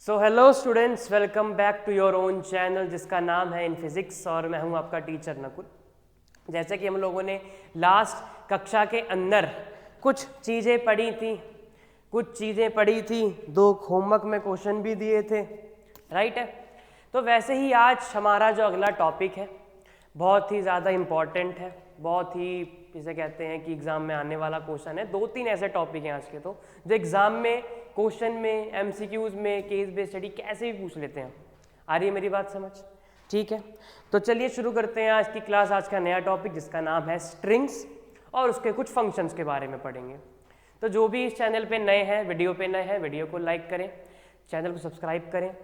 So hello students, welcome back to your own channel जिसका नाम है इन फिजिक्स और मैं हूं आपका टीचर नकुल। जैसे कि हम लोगों ने लास्ट कक्षा के अंदर कुछ चीज़ें पढ़ी थी, दो होमवर्क में क्वेश्चन भी दिए थे, राइट है। तो वैसे ही आज हमारा जो अगला टॉपिक है बहुत ही ज़्यादा इम्पॉर्टेंट है, बहुत ही जिसे कहते हैं कि एग्ज़ाम में आने वाला क्वेश्चन है। दो तीन ऐसे टॉपिक हैं आज के तो जो एग्ज़ाम में क्वेश्चन में एमसीक्यूज में केस बेस्ड स्टडी कैसे भी पूछ लेते हैं। आ रही है मेरी बात समझ? ठीक है, तो चलिए शुरू करते हैं आज की क्लास। आज का नया टॉपिक जिसका नाम है स्ट्रिंग्स और उसके कुछ फंक्शंस के बारे में पढ़ेंगे। तो जो भी इस चैनल पे नए हैं, वीडियो पे नए हैं, वीडियो को लाइक करें, चैनल को सब्सक्राइब करें,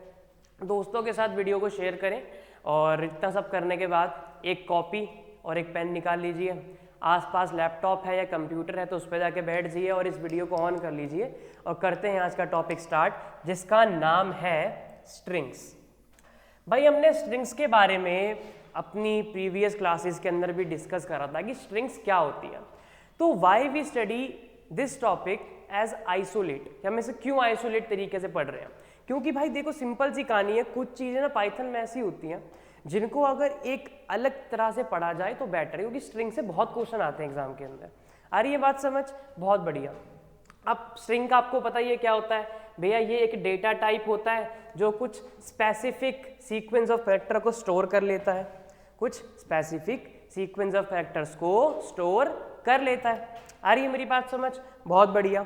दोस्तों के साथ वीडियो को शेयर करें और इतना सब करने के बाद एक कॉपी और एक पेन निकाल लीजिए। आसपास लैपटॉप है या कंप्यूटर है तो उस पर जाके बैठ जाइए और इस वीडियो को ऑन कर लीजिए और करते हैं आज का टॉपिक स्टार्ट जिसका नाम है स्ट्रिंग्स। भाई हमने स्ट्रिंग्स के बारे में अपनी प्रीवियस क्लासेस के अंदर भी डिस्कस करा था कि स्ट्रिंग्स क्या होती है। तो why we study this topic as isolate, हम इसे क्यों आइसोलेट तरीके से पढ़ रहे हैं? क्योंकि भाई देखो सिंपल सी कहानी है, कुछ चीज़ें ना पाइथन में ऐसी होती हैं जिनको अगर एक अलग तरह से पढ़ा जाए तो बेटर है, क्योंकि स्ट्रिंग से बहुत क्वेश्चन आते हैं एग्जाम के अंदर। आ रही है बात समझ? बहुत बढ़िया। अब स्ट्रिंग का आपको पता ही है क्या होता है भैया, ये एक डेटा टाइप होता है जो कुछ स्पेसिफिक सीक्वेंस ऑफ कैरेक्टर को स्टोर कर लेता है, कुछ स्पेसिफिक सीक्वेंस ऑफ कैरेक्टर्स को स्टोर कर लेता है। आ रही है मेरी बात समझ? बहुत बढ़िया,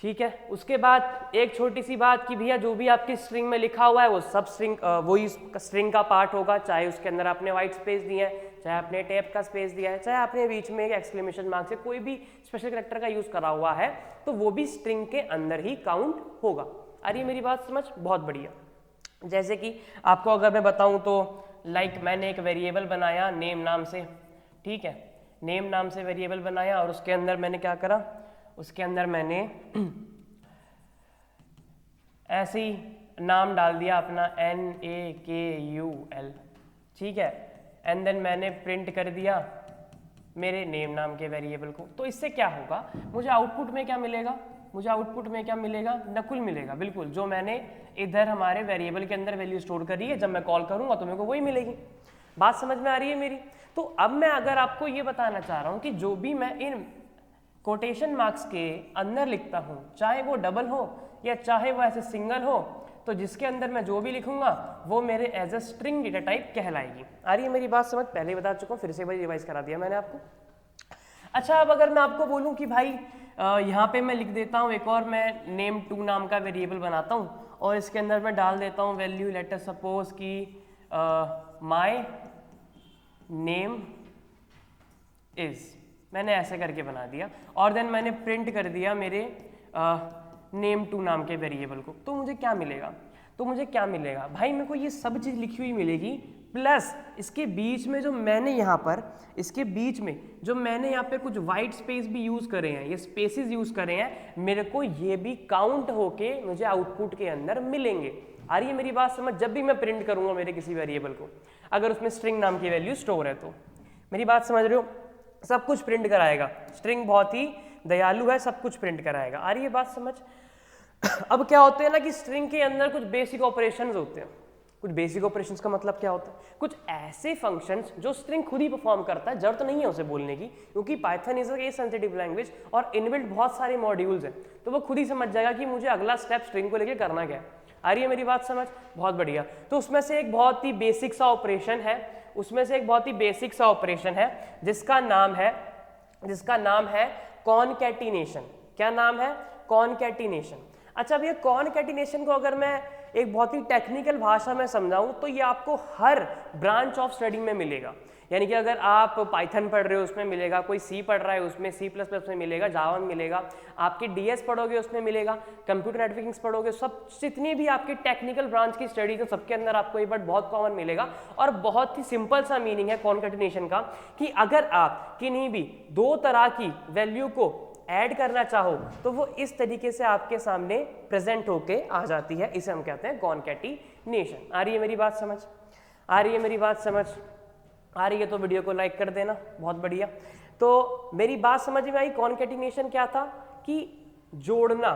ठीक है। उसके बाद एक छोटी सी बात कि भैया जो भी आपकी स्ट्रिंग में लिखा हुआ है वो सब स्ट्रिंग वही स्ट्रिंग का पार्ट होगा, चाहे उसके अंदर आपने वाइट स्पेस दिया है, चाहे आपने टैब का स्पेस दिया है, चाहे आपने बीच में एक एक्सक्लेमेशन मार्क से कोई भी स्पेशल कैरेक्टर का यूज करा हुआ है, तो वो भी स्ट्रिंग के अंदर ही काउंट होगा। आ रही है मेरी बात समझ? बहुत बढ़िया। जैसे कि आपको अगर मैं बताऊं तो लाइक मैंने एक वेरिएबल बनाया नेम नाम से, ठीक है, नेम नाम से वेरिएबल बनाया और उसके अंदर मैंने क्या करा, उसके अंदर मैंने ऐसे ही नाम डाल दिया अपना NAKUL, ठीक है, एंड देन मैंने प्रिंट कर दिया मेरे नेम नाम के वेरिएबल को। तो इससे क्या होगा, मुझे आउटपुट में क्या मिलेगा, मुझे आउटपुट में क्या मिलेगा, नकुल मिलेगा, बिल्कुल जो मैंने इधर हमारे वेरिएबल के अंदर वैल्यू स्टोर करी है, जब मैं कॉल करूंगा तो मेरे को वही मिलेगी। बात समझ में आ रही है मेरी? तो अब मैं अगर आपको ये बताना चाह रहा हूँ कि जो भी मैं इन कोटेशन मार्क्स के अंदर लिखता हूँ, चाहे वो डबल हो या चाहे वो ऐसे सिंगल हो, तो जिसके अंदर मैं जो भी लिखूंगा वो मेरे as a string data type कहलाएगी। आ रही है मेरी बात समझ? पहले ही बता चुका हूँ, फिर से वही रिवाइज करा दिया मैंने आपको। अच्छा, अब अगर मैं आपको बोलूँ कि भाई यहाँ पे मैं लिख देता हूँ एक और, मैं name2 नाम का वेरिएबल बनाता हूँ और इसके अंदर मैं डाल देता हूँ वैल्यू, लेट अस सपोज कि माय नेम इज, मैंने ऐसे करके बना दिया और देन मैंने प्रिंट कर दिया मेरे name2 नाम के वेरिएबल को। तो मुझे क्या मिलेगा, तो मुझे क्या मिलेगा भाई, मेरे को ये सब चीज़ लिखी हुई मिलेगी, प्लस इसके बीच में जो मैंने यहाँ पर, इसके बीच में जो मैंने यहाँ पे कुछ वाइट स्पेस भी यूज़ करे हैं, ये स्पेसेस यूज़ करे हैं, मेरे को ये भी काउंट होके मुझे आउटपुट के अंदर मिलेंगे। आ रही है मेरी बात समझ? जब भी मैं प्रिंट करूँगा मेरे किसी वेरिएबल को, अगर उसमें स्ट्रिंग नाम की वैल्यू स्टोर है तो, मेरी बात समझ रहे हो? सब कुछ प्रिंट कराएगा, स्ट्रिंग बहुत ही दयालु है, सब कुछ प्रिंट कराएगा। आ रही है बात समझ? अब क्या होते हैं ना कि स्ट्रिंग के अंदर कुछ बेसिक ऑपरेशंस होते हैं। कुछ बेसिक ऑपरेशंस का मतलब क्या होता है, कुछ ऐसे फंक्शंस जो स्ट्रिंग खुद ही परफॉर्म करता है, जरूरत नहीं है उसे बोलने की, क्योंकि Python is a case sensitive language और इनबिल्ट बहुत सारे मॉड्यूल्स हैं, तो वो खुद ही समझ जाएगा कि मुझे अगला स्टेप स्ट्रिंग को लेकर करना क्या है। आ रही है मेरी बात समझ? बहुत बढ़िया। तो उसमें से एक बहुत ही बेसिक सा ऑपरेशन है, उसमें से एक बहुत ही बेसिक सा ऑपरेशन है जिसका नाम है कॉनकैटिनेशन। क्या नाम है? कॉनकैटिनेशन। अच्छा भैया, कॉनकैटिनेशन को अगर मैं एक बहुत ही टेक्निकल भाषा में समझाऊं तो ये आपको हर ब्रांच ऑफ स्टडी में मिलेगा। यानी कि अगर आप पाइथन पढ़ रहे हो उसमें मिलेगा, कोई सी पढ़ रहा है उसमें, C++ में मिलेगा, जावा में मिलेगा, आपके DS पढ़ोगे उसमें मिलेगा, कंप्यूटर नेटवर्किंग पढ़ोगे, सब जितनी भी आपकी टेक्निकल ब्रांच की स्टडीज है सबके अंदर आपको ये वर्ड बहुत कॉमन मिलेगा। और बहुत ही सिंपल सा मीनिंग है कॉनकैटिनेशन का कि अगर आप किन्हीं भी दो तरह की वैल्यू को ऐड करना चाहो तो वो इस तरीके से आपके सामने प्रेजेंट होके आ जाती है, इसे हम कहते हैं कॉनकैटिनेशन। आ रही है मेरी बात समझ? आ रही है मेरी बात समझ? आ रही है तो वीडियो को लाइक कर देना, बहुत बढ़िया। तो मेरी बात समझ में आई, कॉनकैटिनेशन क्या था कि जोड़ना।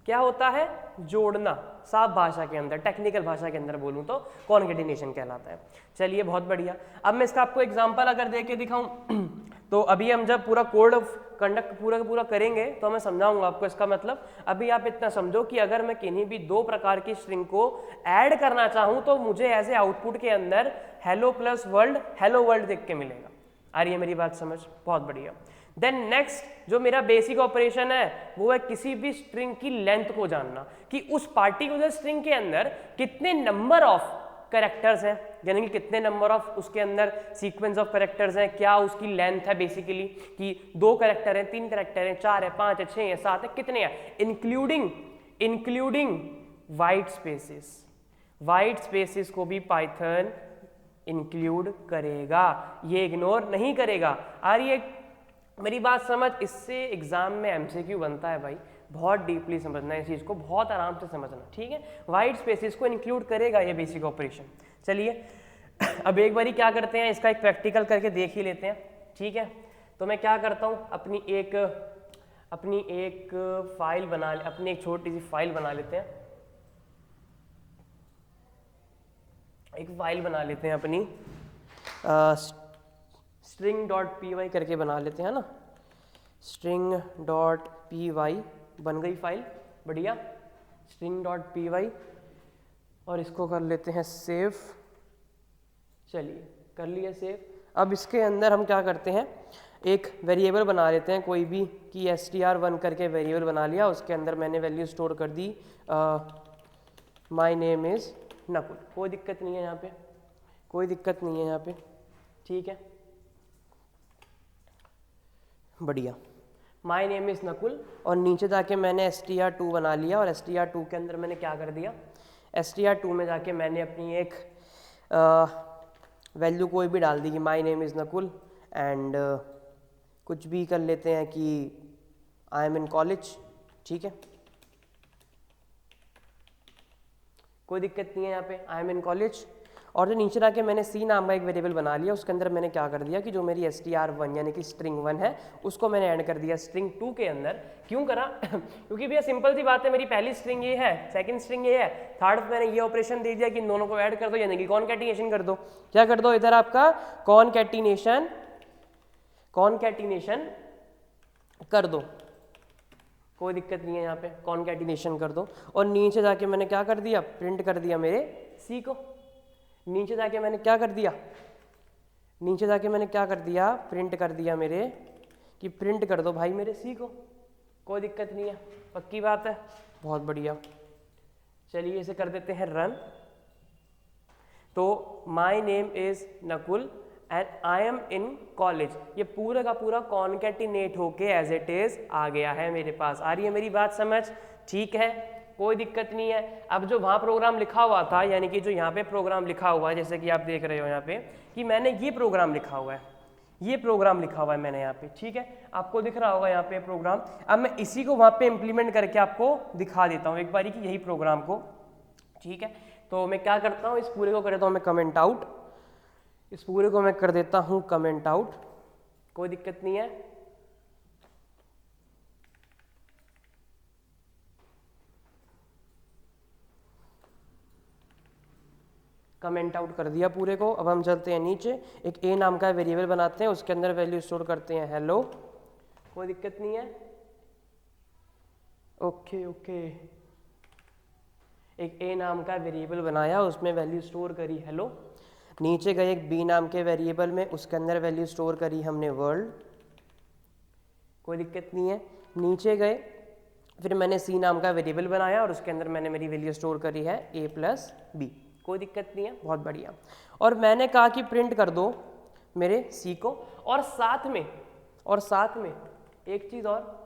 क्या होता है? जोड़ना, साफ भाषा के अंदर, टेक्निकल भाषा के अंदर बोलूं तो कॉन्केटिनेशन कहलाता है। चलिए बहुत बढ़िया। अब मैं इसका आपको एग्जांपल अगर दे के दिखाऊं तो अभी हम जब पूरा कोड ऑफ कंडक्ट पूरा का पूरा करेंगे तो मैं समझाऊंगा आपको इसका मतलब। अभी आप इतना समझो कि अगर मैं किन्हीं भी दो प्रकार की स्ट्रिंग को ऐड करना चाहूं तो मुझे ऐसे आउटपुट के अंदर hello plus world, hello world देख के मिलेगा। आ रही है मेरी बात समझ? बहुत बढ़िया। देन नेक्स्ट जो मेरा बेसिक ऑपरेशन है वो है किसी भी स्ट्रिंग की लेंथ को जानना कि उस पार्टिकुलर स्ट्रिंग के अंदर कितने नंबर ऑफ कैरेक्टर्स हैं, यानी कि कितने नंबर ऑफ उसके अंदर सीक्वेंस ऑफ कैरेक्टर्स हैं, क्या उसकी लेंथ है बेसिकली, कि 2 कैरेक्टर हैं, 3 कैरेक्टर हैं, 4 है, 5 है, 6 है, 7 है, कितने हैं, including white spaces. White spaces को भी पाइथन इंक्लूड करेगा, ये इग्नोर नहीं करेगा। आ रही है मेरी बात समझ? इससे एग्जाम में एमसीक्यू बनता है भाई, बहुत डीपली समझना है इस चीज़ को, बहुत आराम से समझना, ठीक है। वाइट स्पेसेस को इंक्लूड करेगा ये बेसिक ऑपरेशन। चलिए अब एक बारी क्या करते हैं, इसका एक प्रैक्टिकल करके देख ही लेते हैं, ठीक है। तो मैं क्या करता हूँ, अपनी एक फाइल बना, अपनी एक छोटी सी फाइल बना लेते हैं, एक फाइल बना लेते हैं अपनी string.py करके बना लेते हैं ना, string.py बन गई फाइल, बढ़िया, string.py, और इसको कर लेते हैं सेव। चलिए कर लिया सेव। अब इसके अंदर हम क्या करते हैं, एक वेरिएबल बना लेते हैं कोई भी, कि str1 करके वेरिएबल बना लिया, उसके अंदर मैंने वैल्यू स्टोर कर दी माई नेम इज़ नकुल। कोई दिक्कत नहीं है यहाँ पे, कोई दिक्कत नहीं है यहाँ पे, ठीक है, बढ़िया। माई नेम इज़ नकुल, और नीचे जाके मैंने str2 बना लिया, और str2 के अंदर मैंने क्या कर दिया, str2 में जाके मैंने अपनी एक वैल्यू कोई भी डाल दी कि my name is Nakul, and कुछ भी कर लेते हैं कि आई एम इन कॉलेज, ठीक है, कोई दिक्कत नहीं है यहाँ पे, आई एम इन कॉलेज। और जो नीचे जाके मैंने सी नाम का एक वेरिएबल बना लिया, उसके अंदर मैंने क्या कर दिया कि जो मेरी str1 यानी कि स्ट्रिंग 1 है उसको मैंने ऐड कर दिया स्ट्रिंग 2 के अंदर। क्यों करा क्योंकि भैया सिंपल सी बात है, मेरी पहली स्ट्रिंग ये है, सेकंड स्ट्रिंग ये है, थर्ड मैंने ये ऑपरेशन दे दिया कि इन दोनों को ऐड कर दो, यानी कि कॉनकैटिनेशन कर दो। क्या कर दो इधर आपका कॉनकैटिनेशन कर दो, कोई दिक्कत नहीं है यहाँ पे, कॉनकैटिनेशन कर दो। और नीचे जाके मैंने क्या कर दिया, प्रिंट कर दिया मेरे सी को। नीचे जाके मैंने क्या कर दिया, प्रिंट कर दिया मेरे, कि प्रिंट कर दो भाई मेरे सी को, कोई दिक्कत नहीं है, पक्की बात है, बहुत बढ़िया। चलिए इसे कर देते हैं रन। तो my name is Nakul and I am in college, ये पूरा का पूरा कॉनकैटिनेट होके एज इट इज आ गया है मेरे पास। आ रही है मेरी बात समझ? ठीक है, कोई दिक्कत नहीं है। अब जो वहाँ प्रोग्राम लिखा हुआ था, यानी कि जो यहाँ पे प्रोग्राम लिखा हुआ है, जैसे कि आप देख रहे हो यहाँ पे कि मैंने ये प्रोग्राम लिखा हुआ है, ये प्रोग्राम लिखा हुआ है मैंने यहाँ पे, ठीक है, आपको दिख रहा होगा यहाँ पे प्रोग्राम। अब मैं इसी को वहाँ पे इम्प्लीमेंट करके आपको दिखा देता हूँ एक बारी कि यही प्रोग्राम को, ठीक है। तो मैं क्या करता हूँ, इस पूरे को कर देता हूँ मैं कमेंट आउट, इस पूरे को मैं कर देता हूँ कमेंट आउट, कोई दिक्कत नहीं है। कमेंट आउट कर दिया पूरे को। अब हम चलते हैं नीचे, एक ए नाम का वेरिएबल बनाते हैं, उसके अंदर वैल्यू स्टोर करते हैं हेलो, कोई दिक्कत नहीं है, ओके ओके। एक ए नाम का वेरिएबल बनाया, उसमें वैल्यू स्टोर करी हेलो। नीचे गए एक बी नाम के वेरिएबल में, उसके अंदर वैल्यू स्टोर करी हमने वर्ल्ड, कोई दिक्कत नहीं है। नीचे गए, फिर मैंने सी नाम का वेरिएबल बनाया और उसके अंदर मैंने मेरी वैल्यू स्टोर करी है ए प्लस बी, कोई दिक्कत नहीं है, बहुत बढ़िया। और मैंने कहा कि प्रिंट कर दो मेरे सी को, और साथ में एक चीज़ और,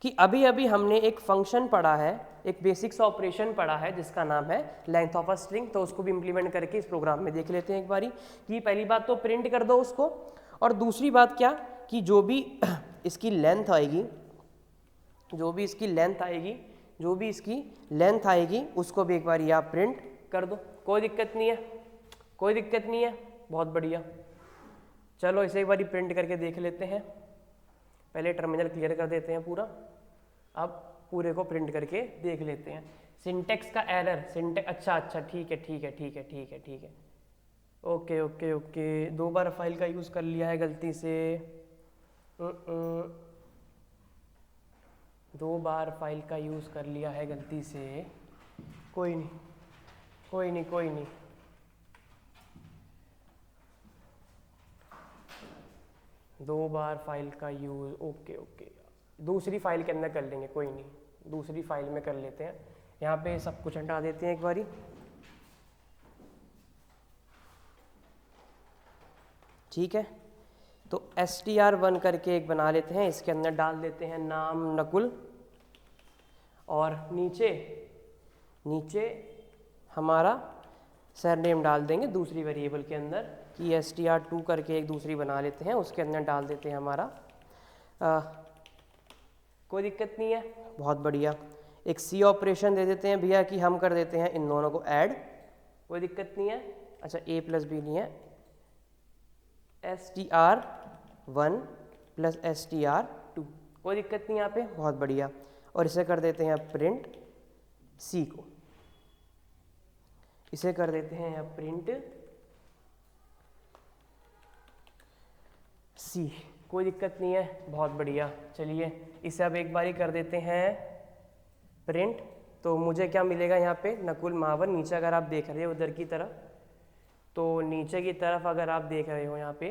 कि अभी अभी हमने एक फंक्शन पढ़ा है, एक बेसिक सा ऑपरेशन पढ़ा है जिसका नाम है लेंथ ऑफ अ स्ट्रिंग, तो उसको भी इम्प्लीमेंट करके इस प्रोग्राम में देख लेते हैं एक बारी। कि पहली बात तो प्रिंट कर दो उसको, और दूसरी बात क्या, कि जो भी इसकी लेंथ आएगी उसको भी एक बार आप प्रिंट कर दो, कोई दिक्कत नहीं है, बहुत बढ़िया। चलो इसे एक बार प्रिंट करके देख लेते हैं, पहले टर्मिनल क्लियर कर देते हैं पूरा। अब पूरे को प्रिंट करके देख लेते हैं। सिंटेक्स का एरर, सिंटेक्स, अच्छा ठीक है, ओके ओके ओके, 2 बार फाइल का यूज़ कर लिया है गलती से, 2 बार फाइल का यूज़ कर लिया है गलती से, कोई नहीं, 2 बार फाइल का यूज़, ओके, दूसरी फाइल के अंदर कर लेंगे, कोई नहीं, दूसरी फाइल में कर लेते हैं। यहाँ पे सब कुछ हटा देते हैं एक बारी। ठीक है, तो str1 करके एक बना लेते हैं, इसके अंदर डाल देते हैं नाम नकुल, और नीचे हमारा सरनेम डाल देंगे दूसरी वेरिएबल के अंदर, कि str2 करके एक दूसरी बना लेते हैं, उसके अंदर डाल देते हैं हमारा, कोई दिक्कत नहीं है, बहुत बढ़िया। एक सी ऑपरेशन दे देते हैं भैया कि हम कर देते हैं इन दोनों को ऐड, कोई दिक्कत नहीं है। अच्छा, a प्लस बी नहीं है, str1 प्लस str2, कोई दिक्कत नहीं यहाँ पे, बहुत बढ़िया। और इसे कर देते हैं प्रिंट c को, इसे कर देते हैं यहाँ प्रिंट c, कोई दिक्कत नहीं है, बहुत बढ़िया। चलिए इसे अब एक बारी कर देते हैं प्रिंट, तो मुझे क्या मिलेगा यहाँ पे, नकुल मावर। नीचे अगर आप देख रहे हो उधर की तरफ, तो नीचे की तरफ अगर आप देख रहे हो यहाँ पे,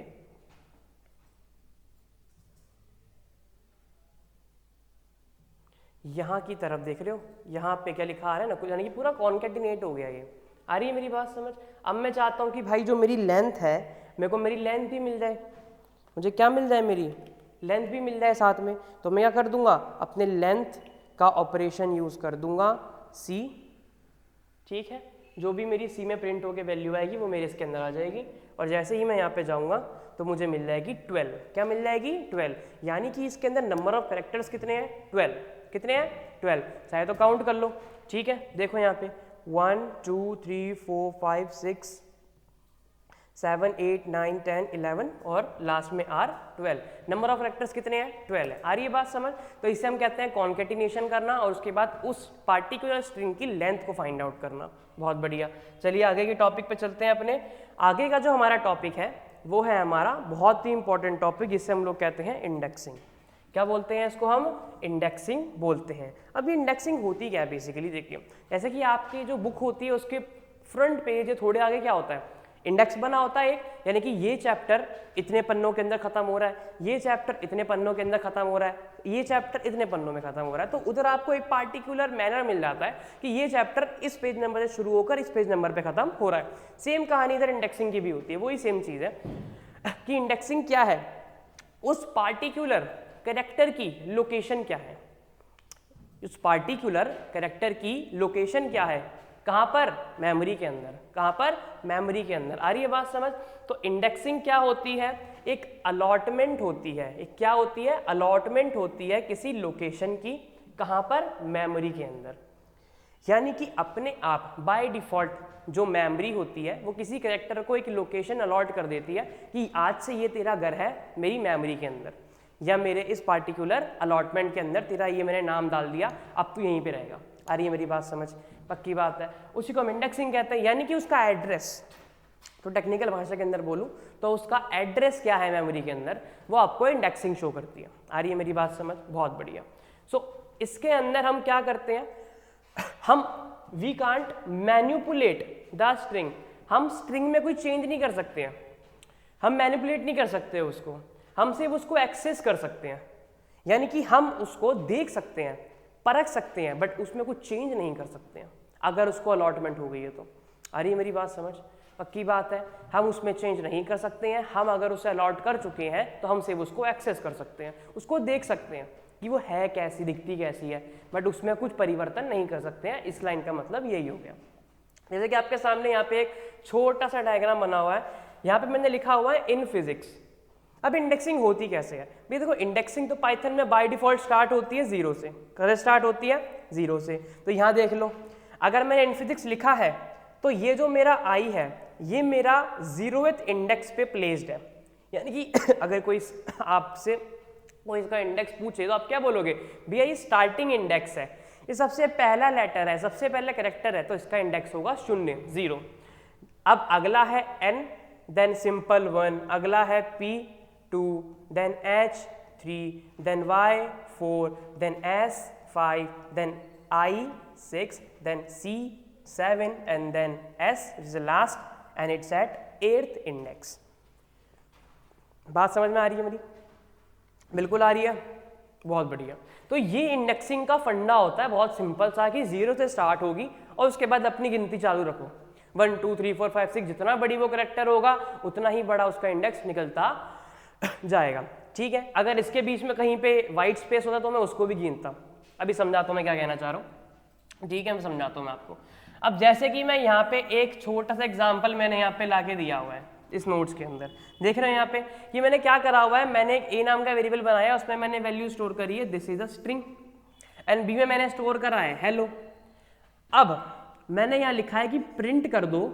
यहाँ की तरफ देख रहे हो, यहाँ पे क्या लिखा आ रहा है नकुल, यानी कि पूरा कॉन्केटिनेट हो गया ये। आ रही है मेरी बात समझ? अब मैं चाहता हूँ कि भाई जो मेरी लेंथ है, मेरे को मेरी लेंथ भी मिल जाए, मुझे क्या मिल जाए, मेरी लेंथ भी मिल जाए साथ में। तो मैं क्या कर दूंगा, अपने लेंथ का ऑपरेशन यूज़ कर दूंगा c, ठीक है। जो भी मेरी c में प्रिंट होकर वैल्यू आएगी वो मेरे इसके अंदर आ जाएगी, और जैसे ही मैं यहाँ पे जाऊँगा तो मुझे मिल जाएगी 12। क्या मिल जाएगी? 12, यानी कि इसके अंदर नंबर ऑफ कैरेक्टर्स कितने हैं? 12। कितने हैं? 12। चाहे तो काउंट कर लो, ठीक है। देखो यहाँ पे 1 2 3 4 5 6 7 8 9 10 11 और लास्ट में आर 12। नंबर ऑफ कैरेक्टर्स कितने हैं? 12 है। आ रही है बात समझ? तो इसे हम कहते हैं कॉन्केटिनेशन करना, और उसके बाद उस पार्टिकुलर स्ट्रिंग की लेंथ को फाइंड आउट करना। बहुत बढ़िया। चलिए आगे के टॉपिक पे चलते हैं अपने। आगे का जो हमारा टॉपिक है वो है हमारा बहुत ही इंपॉर्टेंट टॉपिक, जिससे हम लोग कहते हैं इंडेक्सिंग। क्या बोलते हैं इसको? हम इंडेक्सिंग बोलते हैं। अभी इंडेक्सिंग होती क्या है बेसिकली? देखिए, जैसे कि आपकी जो बुक होती है उसके फ्रंट पेज थोड़े आगे क्या होता है? इंडेक्स बना होता है एक, यानी कि ये चैप्टर इतने पन्नों के अंदर खत्म हो रहा है, ये चैप्टर इतने पन्नों के अंदर खत्म हो रहा है, ये चैप्टर इतने पन्नों में खत्म हो रहा है। तो उधर आपको एक पार्टिकुलर मैनर मिल जाता है कि ये चैप्टर इस पेज नंबर से शुरू होकर इस पेज नंबर पे खत्म हो रहा है। सेम कहानी इधर इंडेक्सिंग की भी होती है, वही सेम चीज़ है कि इंडेक्सिंग क्या है, उस पार्टिकुलर कैरेक्टर की लोकेशन क्या है, उस पार्टिकुलर कैरेक्टर की लोकेशन क्या है, कहाँ पर? मेमोरी के अंदर। कहाँ पर? मेमोरी के अंदर। आ रही है बात समझ? तो इंडेक्सिंग क्या होती है? एक अलॉटमेंट होती है। एक क्या होती है? अलॉटमेंट होती है किसी लोकेशन की। कहाँ पर? मेमोरी के अंदर। यानी कि अपने आप बाय डिफॉल्ट जो मेमोरी होती है वो किसी कैरेक्टर को एक लोकेशन अलॉट कर देती है कि आज से ये तेरा घर है मेरी मेमोरी के अंदर, या मेरे इस पार्टिकुलर अलॉटमेंट के अंदर तेरा ये मैंने नाम डाल दिया, अब तू यहीं पे रहेगा। आ रही है मेरी बात समझ? पक्की बात है। उसी को हम इंडेक्सिंग कहते हैं। यानी कि उसका एड्रेस, तो टेक्निकल भाषा के अंदर बोलूँ तो उसका एड्रेस क्या है मेमोरी के अंदर, वो आपको इंडेक्सिंग शो करती है। आ रही है मेरी बात समझ? बहुत बढ़िया। इसके अंदर हम क्या करते हैं, हम we can't manipulate the string. हम स्ट्रिंग में कोई चेंज नहीं कर सकते हैं, हम मैनिपुलेट नहीं कर सकते उसको, हम सिर्फ उसको एक्सेस कर सकते हैं। यानी कि हम उसको देख सकते हैं, परख सकते हैं, बट उसमें कुछ चेंज नहीं कर सकते हैं अगर उसको अलॉटमेंट हो गई है तो। आ रही है मेरी बात समझ? पक्की बात है। हम उसमें चेंज नहीं कर सकते हैं, हम अगर उसे अलॉट कर चुके हैं तो हम सिर्फ उसको एक्सेस कर सकते हैं, उसको देख सकते हैं कि वो है कैसी, दिखती कैसी है, बट उसमें कुछ परिवर्तन नहीं कर सकते हैं। इस लाइन का मतलब यही हो गया। जैसे कि आपके सामने यहाँ पे एक छोटा सा डायग्राम बना हुआ है, यहाँ पे मैंने लिखा हुआ है इन फिजिक्स। अब इंडेक्सिंग होती कैसे है भाई? देखो, इंडेक्सिंग तो पाइथन में बाय डिफॉल्ट स्टार्ट होती है 0 से। कैसे स्टार्ट होती है? 0 से। तो यहाँ देख लो, अगर मैंने इन फिजिक्स लिखा है तो ये जो मेरा i है ये मेरा 0th इंडेक्स पे प्लेस्ड है। यानी कि अगर कोई आपसे कोई इसका इंडेक्स पूछे तो आप क्या बोलोगे, भैया ये स्टार्टिंग इंडेक्स है, ये सबसे पहला लेटर है, सबसे पहला कैरेक्टर है, तो इसका इंडेक्स होगा 0 0। अब अगला है n, देन सिंपल 1, अगला है p 2, then h 3, then y 4, then s 5, then i 6, then c 7 and then s is the last and it's at 8th index। बात समझ में आ रही है मेरी? बिल्कुल आ रही है, बहुत बढ़िया। तो ये इंडेक्सिंग का फंडा होता है, बहुत सिंपल सा, कि 0 से स्टार्ट होगी और उसके बाद अपनी गिनती चालू रखो, 1 2 3 4 5 6, जितना बड़ी वो कैरेक्टर होगा उतना ही बड़ा उसका इंडेक्स निकलता जाएगा। ठीक है, अगर इसके बीच में कहीं पे वाइट स्पेस होता तो मैं उसको भी गिनता। अभी समझाता हूँ मैं क्या कहना चाह रहा हूँ, ठीक है, मैं समझाता हूँ मैं आपको। अब जैसे कि मैं यहाँ पे एक छोटा सा एग्जाम्पल मैंने यहाँ पे लाके दिया हुआ है इस नोट्स के अंदर, देख रहे हो यहाँ पे कि मैंने क्या करा हुआ है, मैंने एक ए नाम का वेरिएबल बनाया, उसमें मैंने वैल्यू स्टोर करी है, this is a string, and B में मैंने स्टोर करा है हेलो। अब मैंने यहाँ लिखा है कि प्रिंट कर दो,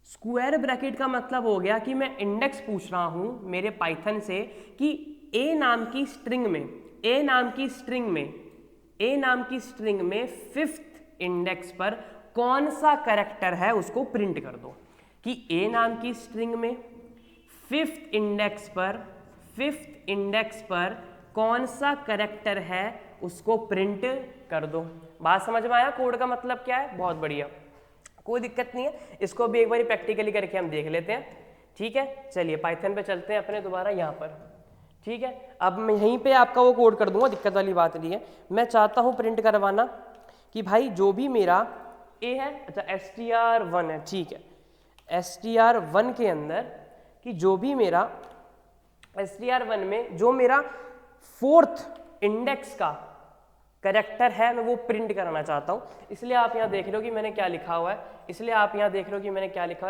स्क्वायर ब्रैकेट का मतलब हो गया कि मैं इंडेक्स पूछ रहा हूं मेरे पाइथन से कि ए नाम की स्ट्रिंग में 5th इंडेक्स पर कौन सा कैरेक्टर है उसको प्रिंट कर दो, कि ए नाम की स्ट्रिंग में 5th इंडेक्स पर कौन सा कैरेक्टर है उसको प्रिंट कर दो। बात समझ में आया? कोड का मतलब क्या है? बहुत बढ़िया, कोई दिक्कत नहीं है, इसको भी एक बार प्रैक्टिकली करके हम देख लेते हैं। ठीक है, चलिए पाइथन पे चलते हैं अपने दोबारा यहाँ पर। ठीक है, अब मैं यहीं पे आपका वो कोड कर दूंगा, दिक्कत वाली बात नहीं है। मैं चाहता हूँ प्रिंट करवाना कि भाई जो भी मेरा ए है, अच्छा str1 है, ठीक है, str1 के अंदर कि जो भी मेरा str1 में जो मेरा 4th इंडेक्स का कैरेक्टर है मैं वो प्रिंट कराना चाहता हूँ। इसलिए आप यहाँ देख रहे हो कि मैंने क्या लिखा हुआ है,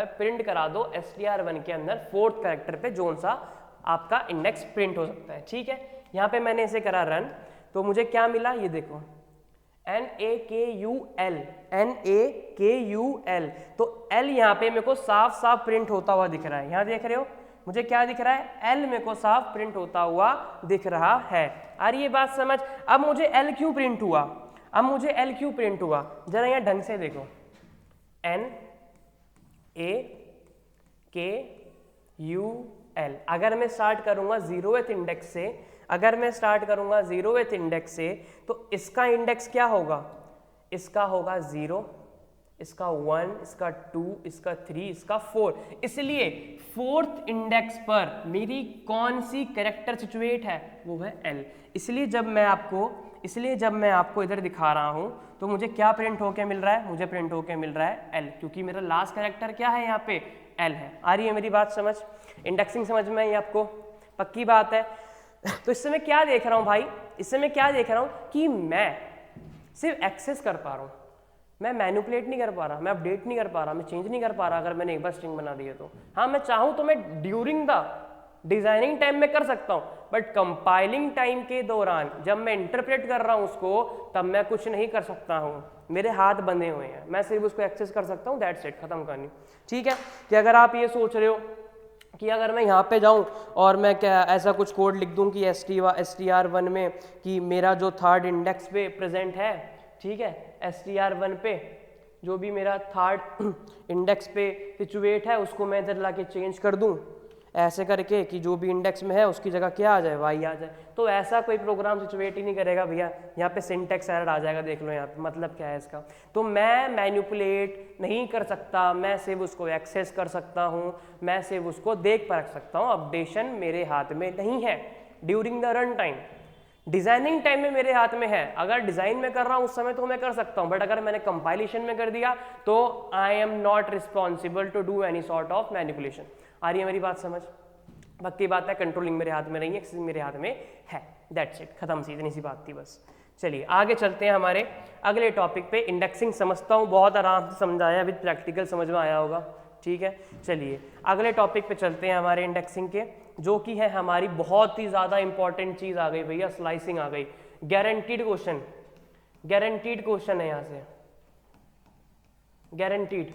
प्रिंट करा दो str1 के अंदर 4th कैरेक्टर पे जोन सा आपका इंडेक्स प्रिंट हो सकता है। ठीक है, यहाँ पे मैंने इसे करा रन, तो मुझे क्या मिला ये देखो, NAKUL, तो L यहाँ पे मेरे को साफ साफ प्रिंट होता हुआ दिख रहा है। यहाँ देख रहे हो मुझे क्या दिख रहा है, L मेरे को साफ प्रिंट होता हुआ दिख रहा है। आ रही है बात समझ? अब मुझे L क्यों प्रिंट हुआ, जरा यहाँ ढंग से देखो, NAKUL। अगर मैं स्टार्ट करूंगा 0th इंडेक्स से, तो इसका इंडेक्स क्या होगा, इसका होगा 0, इसका 1, इसका 2, इसका 3, इसका 4। इसलिए 4th इंडेक्स पर मेरी कौन सी कैरेक्टर सिचुएट है, वो है L। इसलिए जब मैं आपको इधर दिखा रहा हूं तो मुझे क्या प्रिंट होके मिल रहा है, मुझे प्रिंट होके मिल रहा है L, क्योंकि मेरा लास्ट कैरेक्टर क्या है यहाँ पे, L है। आ रही है मेरी बात समझ? इंडेक्सिंग समझ में आई आपको? पक्की बात है। तो इससे मैं क्या देख रहा हूँ भाई, कि मैं सिर्फ एक्सेस कर पा रहा हूँ, मैं मैनिपुलेट नहीं कर पा रहा, मैं अपडेट नहीं कर पा रहा, मैं चेंज नहीं कर पा रहा। अगर मैंने एक बार स्ट्रिंग बना दी है तो हाँ, मैं चाहूँ तो मैं ड्यूरिंग द डिजाइनिंग टाइम में कर सकता हूँ, बट कंपाइलिंग टाइम के दौरान जब मैं इंटरप्रेट कर रहा हूँ उसको, तब मैं कुछ नहीं कर सकता हूँ, मेरे हाथ बंधे हुए हैं, मैं सिर्फ उसको एक्सेस कर सकता हूँ, दैट्स इट, खत्म करनी। ठीक है, कि अगर आप ये सोच रहे हो कि अगर मैं यहाँ पे जाऊँ और मैं क्या ऐसा कुछ कोड लिख दूँ कि str1 में कि मेरा जो 3rd इंडेक्स पे प्रेजेंट है, ठीक है, str1 पे जो भी मेरा 3rd इंडेक्स पे सिचुएट है उसको मैं इधर लाके चेंज कर दूँ ऐसे करके कि जो भी इंडेक्स में है उसकी जगह क्या आ जाए, y आ जाए, तो ऐसा कोई प्रोग्राम सिचुएट ही नहीं करेगा भैया। यहाँ पे सिंटैक्स एरर आ जाएगा, देख लो यहाँ पे मतलब क्या है इसका। तो मैं मैनिपुलेट नहीं कर सकता, मैं सिर्फ उसको एक्सेस कर सकता हूँ, मैं सिर्फ उसको देख परख सकता हूँ। अपडेशन मेरे हाथ में नहीं है during the run time, designing time में मेरे हाथ में है। अगर डिजाइन में कर रहा हूँ उस समय तो मैं कर सकता हूँ, बट अगर मैंने कंपाइलेशन में कर दिया तो I am not responsible to do any sort of manipulation. आ रही है मेरी बात समझ? पक्की बात है, कंट्रोलिंग मेरे हाथ में नहीं है, एक्सेसिंग मेरे हाथ में है, दैट्स इट, खत्म सी, इतनी सी बात थी बस। चलिए आगे चलते हैं हमारे अगले टॉपिक पे। इंडेक्सिंग समझता हूँ बहुत आराम से समझाया, विद प्रैक्टिकल समझ में आया होगा। ठीक है, चलिए अगले टॉपिक पे चलते हैं हमारे इंडेक्सिंग के, जो कि है हमारी बहुत ही ज़्यादा इंपॉर्टेंट चीज़ आ गई भैया, स्लाइसिंग आ गई। गारंटीड क्वेश्चन है यहाँ से, गारंटीड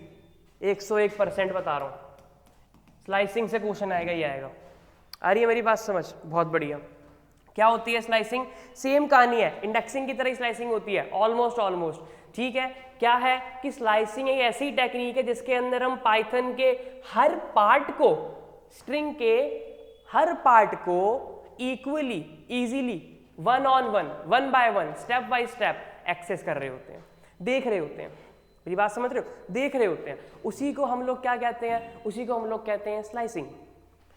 101% बता रहा हूँ, स्लाइसिंग से क्वेश्चन आएगा ही आएगा। आ रही है मेरी बात समझ? बहुत बढ़िया। क्या होती है स्लाइसिंग? सेम कहानी है, इंडेक्सिंग की तरह ही स्लाइसिंग होती है, ऑलमोस्ट। ठीक है, क्या है कि स्लाइसिंग एक ऐसी टेक्निक है जिसके अंदर हम पाइथन के हर पार्ट को, स्ट्रिंग के हर पार्ट को equally, easily, one on one, one by one, step by step access कर रहे होते हैं, देख रहे होते हैं। मेरी बात समझ रहे हो? देख रहे होते हैं। उसी को हम लोग क्या कहते हैं? उसी को हम लोग कहते हैं slicing.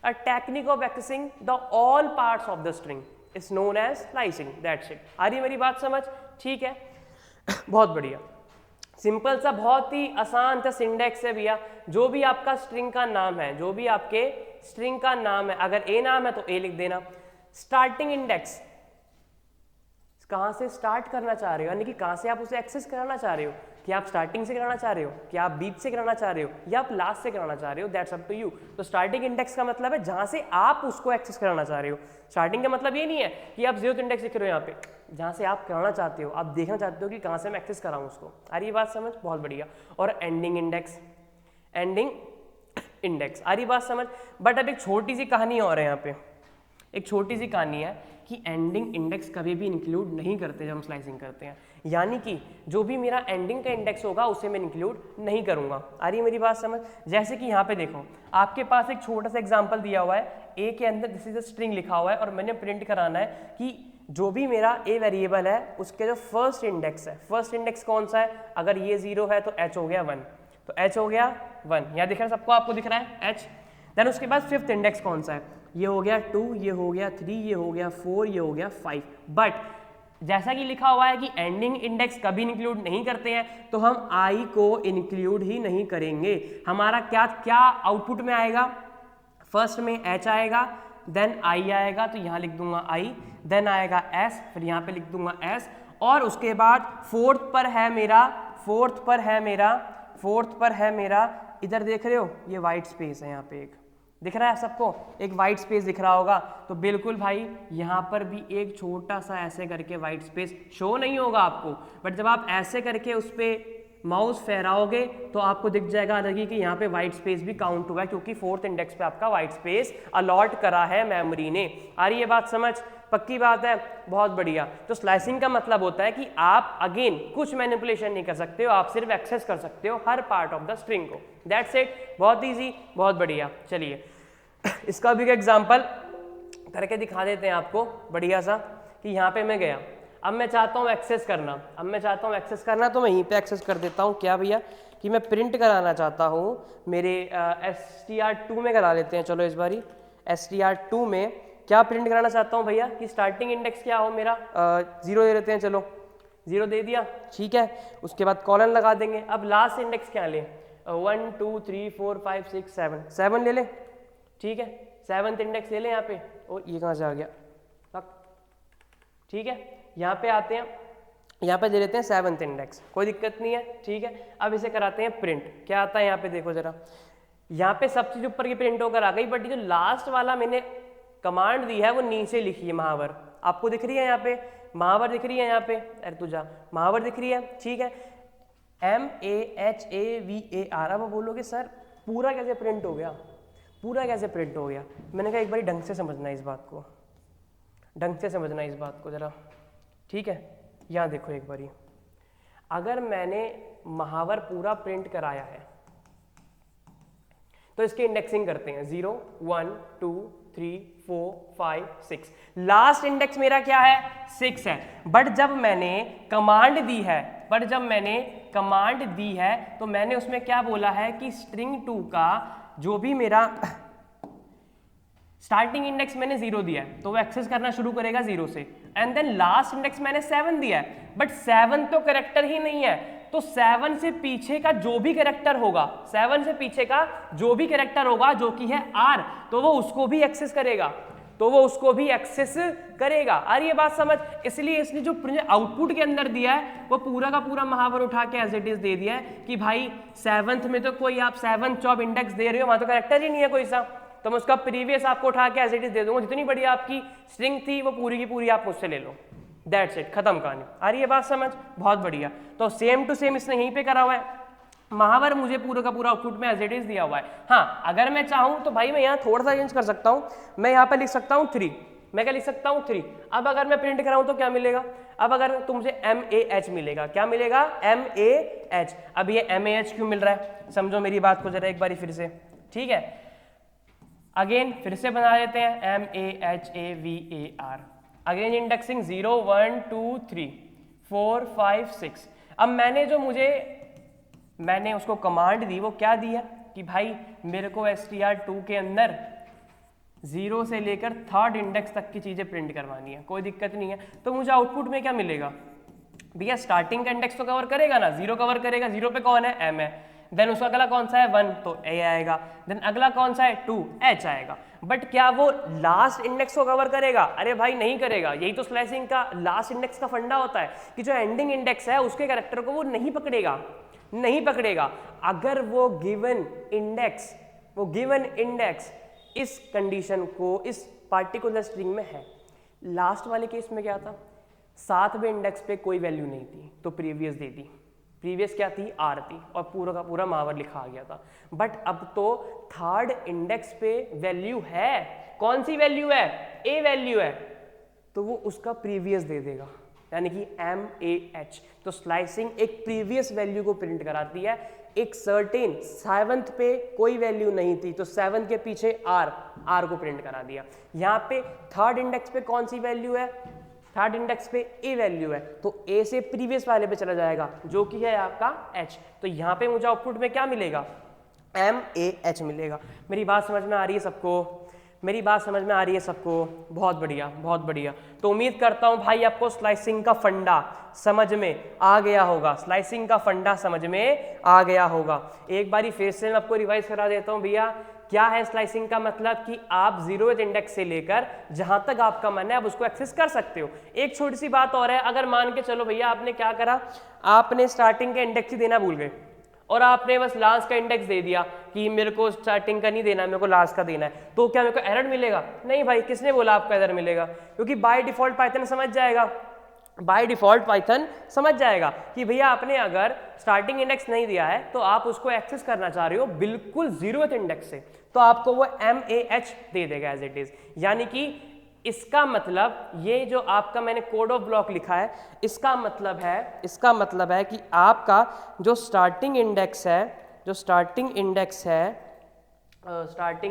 A technique of accessing the all parts of the string is known as slicing. That's it. आ रही मेरी बात समझ? ठीक है, बहुत बढ़िया, सिंपल सा, बहुत ही आसान सा सिंडेक्स है भैया। जो भी आपका स्ट्रिंग का नाम है, जो भी आपके स्ट्रिंग का नाम है, अगर ए नाम है तो ए लिख देना। स्टार्टिंग इंडेक्स, कहां से स्टार्ट करना चाह रहे हो, यानी कि कहां से आप उसे एक्सेस कराना चाह रहे हो, कि आप स्टार्टिंग से कराना चाह रहे हो, कि आप बीच से कराना चाह रहे हो, या आप लास्ट से कराना चाह रहे हो, दैट्स अप टू यू। तो स्टार्टिंग इंडेक्स का मतलब है जहां से आप उसको एक्सेस कराना चाह रहे हो। स्टार्टिंग का मतलब ये नहीं है कि आप 0th इंडेक्स लिख रहे हो, यहाँ पे जहां से आप कराना चाहते हो, आप देखना चाहते हो कि कहां से मैं एक्सेस कराऊं उसको। आ रही बात समझ? बहुत बढ़िया। और एंडिंग इंडेक्स, एंडिंग इंडेक्स, आ रही बात समझ? बट अब एक छोटी सी कहानी और है यहाँ पे, एक छोटी सी कहानी है कि एंडिंग इंडेक्स कभी भी इंक्लूड नहीं करते जब हम स्लाइसिंग करते हैं, यानी कि जो भी मेरा एंडिंग का इंडेक्स होगा उसे मैं इंक्लूड नहीं करूंगा। आ रही है मेरी बात समझ? जैसे कि यहाँ पे देखो, आपके पास एक छोटा सा एग्जांपल दिया हुआ है, ए के अंदर दिस इज अ स्ट्रिंग लिखा हुआ है और मैंने प्रिंट कराना है कि जो भी मेरा ए वेरिएबल है उसके जो फर्स्ट इंडेक्स है, फर्स्ट इंडेक्स कौन सा है? अगर ये 0 है तो h हो गया 1, तो h हो गया 1, यहाँ दिख रहा है सबको, आपको दिख रहा है h। देन उसके बाद फिफ्थ इंडेक्स कौन सा है? ये हो गया 2, ये हो गया 3, ये हो गया 4, ये हो गया 5। बट जैसा कि लिखा हुआ है कि एंडिंग इंडेक्स कभी इंक्लूड नहीं करते हैं, तो हम i को इंक्लूड ही नहीं करेंगे। हमारा क्या क्या आउटपुट में आएगा? फर्स्ट में h आएगा, देन i आएगा, तो यहाँ लिख दूंगा i, देन आएगा s, फिर यहाँ पे लिख दूंगा s, और उसके बाद फोर्थ पर है मेरा, इधर देख रहे हो ये वाइट स्पेस है, यहाँ पे एक दिख रहा है सबको, एक वाइट स्पेस दिख रहा होगा, तो बिल्कुल भाई यहाँ पर भी एक छोटा सा ऐसे करके वाइट स्पेस शो नहीं होगा आपको, बट जब आप ऐसे करके उस पर माउस फहराओगे तो आपको दिख जाएगा अलग ही कि यहाँ पे वाइट स्पेस भी काउंट हुआ है, क्योंकि फोर्थ इंडेक्स पे आपका वाइट स्पेस अलॉट करा है मेमोरी ने। आ रही है बात समझ? पक्की बात है, बहुत बढ़िया। तो स्लाइसिंग का मतलब होता है कि आप अगेन कुछ मैनिपुलेशन नहीं कर सकते हो, आप सिर्फ एक्सेस कर सकते हो हर पार्ट ऑफ द स्ट्रिंग को। दैट्स इट, बहुत ईजी, बहुत बढ़िया। चलिए इसका भी एग्जांपल करके दिखा देते हैं आपको बढ़िया सा, कि यहाँ पे मैं गया, अब मैं चाहता हूँ एक्सेस करना, तो मैं यहीं पे एक्सेस कर देता हूँ। क्या भैया? कि मैं प्रिंट कराना चाहता हूँ मेरे str2 में करा लेते हैं, चलो इस बारी str2 में क्या प्रिंट कराना चाहता हूँ भैया? कि स्टार्टिंग इंडेक्स क्या हो मेरा? 0 दे देते हैं, चलो 0 दे दिया, ठीक है। उसके बाद कॉलन लगा देंगे। अब लास्ट इंडेक्स क्या लें? 1 2 3 4 5 6 7 ले लें, ठीक है, 7th इंडेक्स ले लें यहाँ पे। और ये कहाँ से आ गया? ठीक है, यहाँ पे आते हैं, यहाँ पे दे लेते हैं 7th इंडेक्स, कोई दिक्कत नहीं है, ठीक है। अब इसे कराते हैं प्रिंट। क्या आता है यहाँ पे? देखो जरा, यहाँ पे सब चीज ऊपर की प्रिंट होकर आ गई, बट जो लास्ट वाला मैंने कमांड दी है वो नीचे लिखी है, महावर। आपको दिख रही है यहाँ पे? महावर दिख रही है यहाँ पे? अरे तुझा महावर दिख रही है, ठीक है, MAHAVAR। अब बोलोगे सर पूरा कैसे प्रिंट हो गया? मैंने कहा एक बार ढंग से समझना इस बात को, जरा, ठीक है। यहाँ देखो एक बारी, अगर मैंने महावर पूरा प्रिंट कराया है तो इसकी इंडेक्सिंग करते हैं, 0 1 2 3 4 5 6। लास्ट इंडेक्स मेरा क्या है? 6 है। बट जब मैंने कमांड दी है तो मैंने उसमें क्या बोला है कि स्ट्रिंग 2 का जो भी मेरा स्टार्टिंग इंडेक्स मैंने 0 दिया है तो वो एक्सेस करना शुरू करेगा 0 से, एंड देन लास्ट इंडेक्स मैंने 7 दिया है, बट 7 तो कैरेक्टर ही नहीं है, तो 7 से पीछे का जो भी कैरेक्टर होगा, जो कि है R, तो वो उसको भी एक्सेस करेगा। आ रही है बात समझ? इसलिए इसने जो आउटपुट के अंदर दिया है वो पूरा का पूरा महावर उठा के एज इट इज दे दिया है कि भाई 7th में तो कोई आप 7 चॉप इंडेक्स दे रहे हो, वहां तो कैरेक्टर ही नहीं है कोई सा, तो मैं उसका प्रीवियस आपको उठा के एज इट इज दे दूंगा, जितनी बड़ी आपकी स्ट्रिंग थी वो पूरी की पूरी आप मुझसे ले लो। दैट्स इट, खत्म कहानी। आ रही है बात समझ? बहुत बढ़िया। तो सेम टू सेम इसने यहीं पे करा हुआ है, महावर मुझे पूरा का पूरा आउटपुट में एज इट इज दिया हुआ है। हाँ, अगर मैं चाहूं तो भाई मैं यहाँ थोड़ा सा चेंज कर सकता हूँ, मैं यहाँ पे लिख सकता हूँ 3, मैं क्या लिख सकता हूँ 3। अब अगर मैं प्रिंट कराऊँ तो क्या मिलेगा, अब अगर तुमसे MAH मिलेगा, क्या मिलेगा MAH। अब ये MAH क्यों मिल रहा है, समझो मेरी बात को जरा एक बारी फिर से, ठीक है। अगेन फिर से बना देते हैं MAHAVAR। Again indexing 0 1 2 3 4 5 6। अब मैंने उसको कमांड दी, वो क्या दिया कि भाई मेरे को str2 के अंदर 0 से लेकर 3rd इंडेक्स तक की चीज़ें प्रिंट करवानी है, कोई दिक्कत नहीं है। तो मुझे आउटपुट में क्या मिलेगा भैया, स्टार्टिंग का इंडेक्स तो कवर करेगा ना, 0 कवर करेगा, 0 पे कौन है M है, देन उसका अगला कौन सा है 1 तो A आएगा, देन अगला कौन सा है 2 H आएगा। बट क्या वो लास्ट इंडेक्स को कवर करेगा, अरे भाई नहीं करेगा। यही तो स्लाइसिंग का लास्ट इंडेक्स का फंडा होता है कि जो एंडिंग इंडेक्स है उसके कैरेक्टर को वो नहीं पकड़ेगा। अगर वो गिवन इंडेक्स इस कंडीशन को इस पार्टिकुलर स्ट्रिंग में है। लास्ट वाले केस में क्या था, 7वें इंडेक्स पे कोई वैल्यू नहीं थी तो प्रीवियस दे दी, प्रीवियस क्या थी R थी और पूरा का पूरा मावर लिखा आ गया था। बट अब तो 3rd इंडेक्स पे वैल्यू है, कौन सी वैल्यू है, A वैल्यू है, तो वो उसका प्रीवियस दे देगा, यानी कि MAH। तो स्लाइसिंग एक प्रीवियस वैल्यू को प्रिंट कराती है। एक सर्टेन 7th पे कोई वैल्यू नहीं थी तो 7 के पीछे R को प्रिंट करा दिया। यहाँ पे 3rd इंडेक्स पे कौन सी वैल्यू है, 3rd इंडेक्स पे A वैल्यू है तो A से प्रीवियस वाले पे चला जाएगा जो कि है आपका H। तो यहाँ पे मुझे आउटपुट में क्या मिलेगा, MAH मिलेगा। मेरी बात समझ में आ रही है सबको, बहुत बढ़िया। तो उम्मीद करता हूँ भाई आपको स्लाइसिंग का फंडा समझ में आ गया होगा। एक बारी फिर से मैं आपको रिवाइज करा देता हूँ भैया, क्या है स्लाइसिंग का मतलब कि आप 0th इंडेक्स से लेकर जहां तक आपका मन है आप उसको एक्सेस कर सकते हो। एक छोटी सी बात और है, अगर मान के चलो भैया आपने क्या करा, आपने स्टार्टिंग का इंडेक्स ही देना भूल गए और आपने बस लास्ट का इंडेक्स दे दिया कि मेरे को स्टार्टिंग का नहीं देना, मेरे को लास्ट का देना है, तो क्या मेरे को एरर मिलेगा? नहीं भाई, किसने बोला आपको एरर मिलेगा? क्योंकि बाय डिफॉल्ट पाइथन समझ जाएगा कि भैया आपने अगर स्टार्टिंग इंडेक्स नहीं दिया है तो आप उसको एक्सेस करना चाह रहे हो बिल्कुल 0th इंडेक्स से, तो आपको वो MAH दे देगा एज इट इज। यानी कि इसका मतलब ये जो आपका मैंने कोड ऑफ ब्लॉक लिखा है, इसका मतलब है कि आपका जो स्टार्टिंग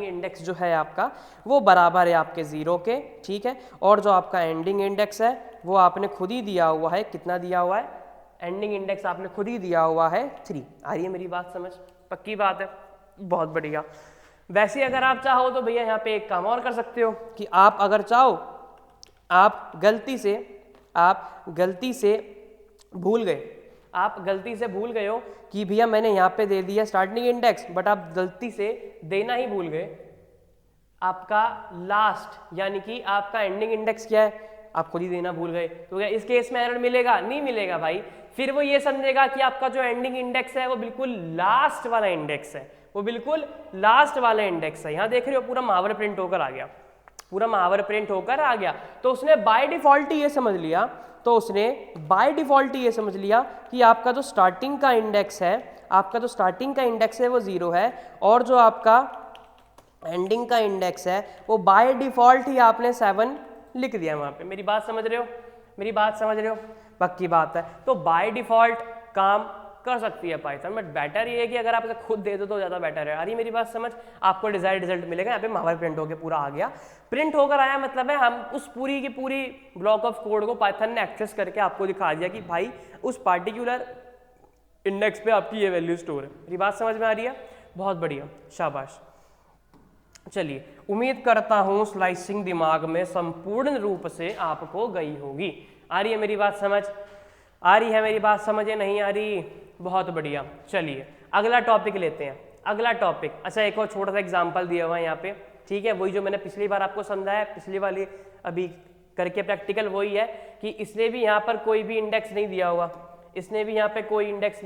इंडेक्स जो है आपका वो बराबर है आपके 0 के, ठीक है। और जो आपका एंडिंग इंडेक्स है वो आपने खुद ही दिया हुआ है, कितना दिया हुआ है, एंडिंग इंडेक्स आपने खुद ही दिया हुआ है 3। आ रही है मेरी बात समझ? पक्की बात है, बहुत बढ़िया। वैसे अगर आप चाहो तो भैया यहाँ पे एक काम और कर सकते हो कि आप अगर चाहो, आप गलती से भूल गए हो कि भैया मैंने यहाँ पे दे दिया स्टार्टिंग इंडेक्स, बट आप गलती से देना ही भूल गए आपका लास्ट, यानी कि आपका एंडिंग इंडेक्स क्या है, आप खुद ही देना भूल गए, तो क्या इस केस में एरर मिलेगा? नहीं मिलेगा भाई। फिर वो ये समझेगा कि आपका जो एंडिंग इंडेक्स है वो बिल्कुल लास्ट वाला इंडेक्स है, यहाँ देख रहे हो पूरा महावर प्रिंट होकर आ गया। तो उसने बाय डिफॉल्ट ये समझ लिया कि आपका जो स्टार्टिंग का इंडेक्स है वो 0 है और जो आपका एंडिंग का इंडेक्स है वो बाय डिफॉल्ट ही आपने 7 लिख दिया वहां पे। मेरी बात समझ रहे हो? पक्की बात है। तो बाय डिफॉल्ट काम कर सकती है पाइथन, बट बेटर ये है कि अगर आप इसे खुद दे दो तो ज़्यादा बेटर है। आ रही मेरी बात समझ? आपको डिजायर्ड रिजल्ट मिलेगा। यहाँ पे महावर प्रिंट होकर पूरा आ गया, प्रिंट होकर आया मतलब है हम उस पूरी की पूरी ब्लॉक ऑफ कोड को पाइथन ने एक्सेस करके आपको दिखा दिया कि भाई उस पार्टिकुलर इंडेक्स पे आपकी ये वैल्यू स्टोर है। मेरी बात समझ में आ रही है? बहुत बढ़िया, शाबाश। चलिए, उम्मीद करता हूं स्लाइसिंग दिमाग में संपूर्ण रूप से आपको गई होगी। आ रही है मेरी बात समझ? आ रही है मेरी बात समझ या नहीं आ रही? बहुत बढ़िया। चलिए अगला टॉपिक लेते हैं। अगला टॉपिक, अच्छा एक और छोटा सा एग्जांपल दिया हुआ है यहाँ पे, ठीक है, वही जो मैंने पिछली बार आपको समझाया, पिछली वाली अभी करके प्रैक्टिकल वही है कि इसने भी यहाँ पर कोई भी इंडेक्स नहीं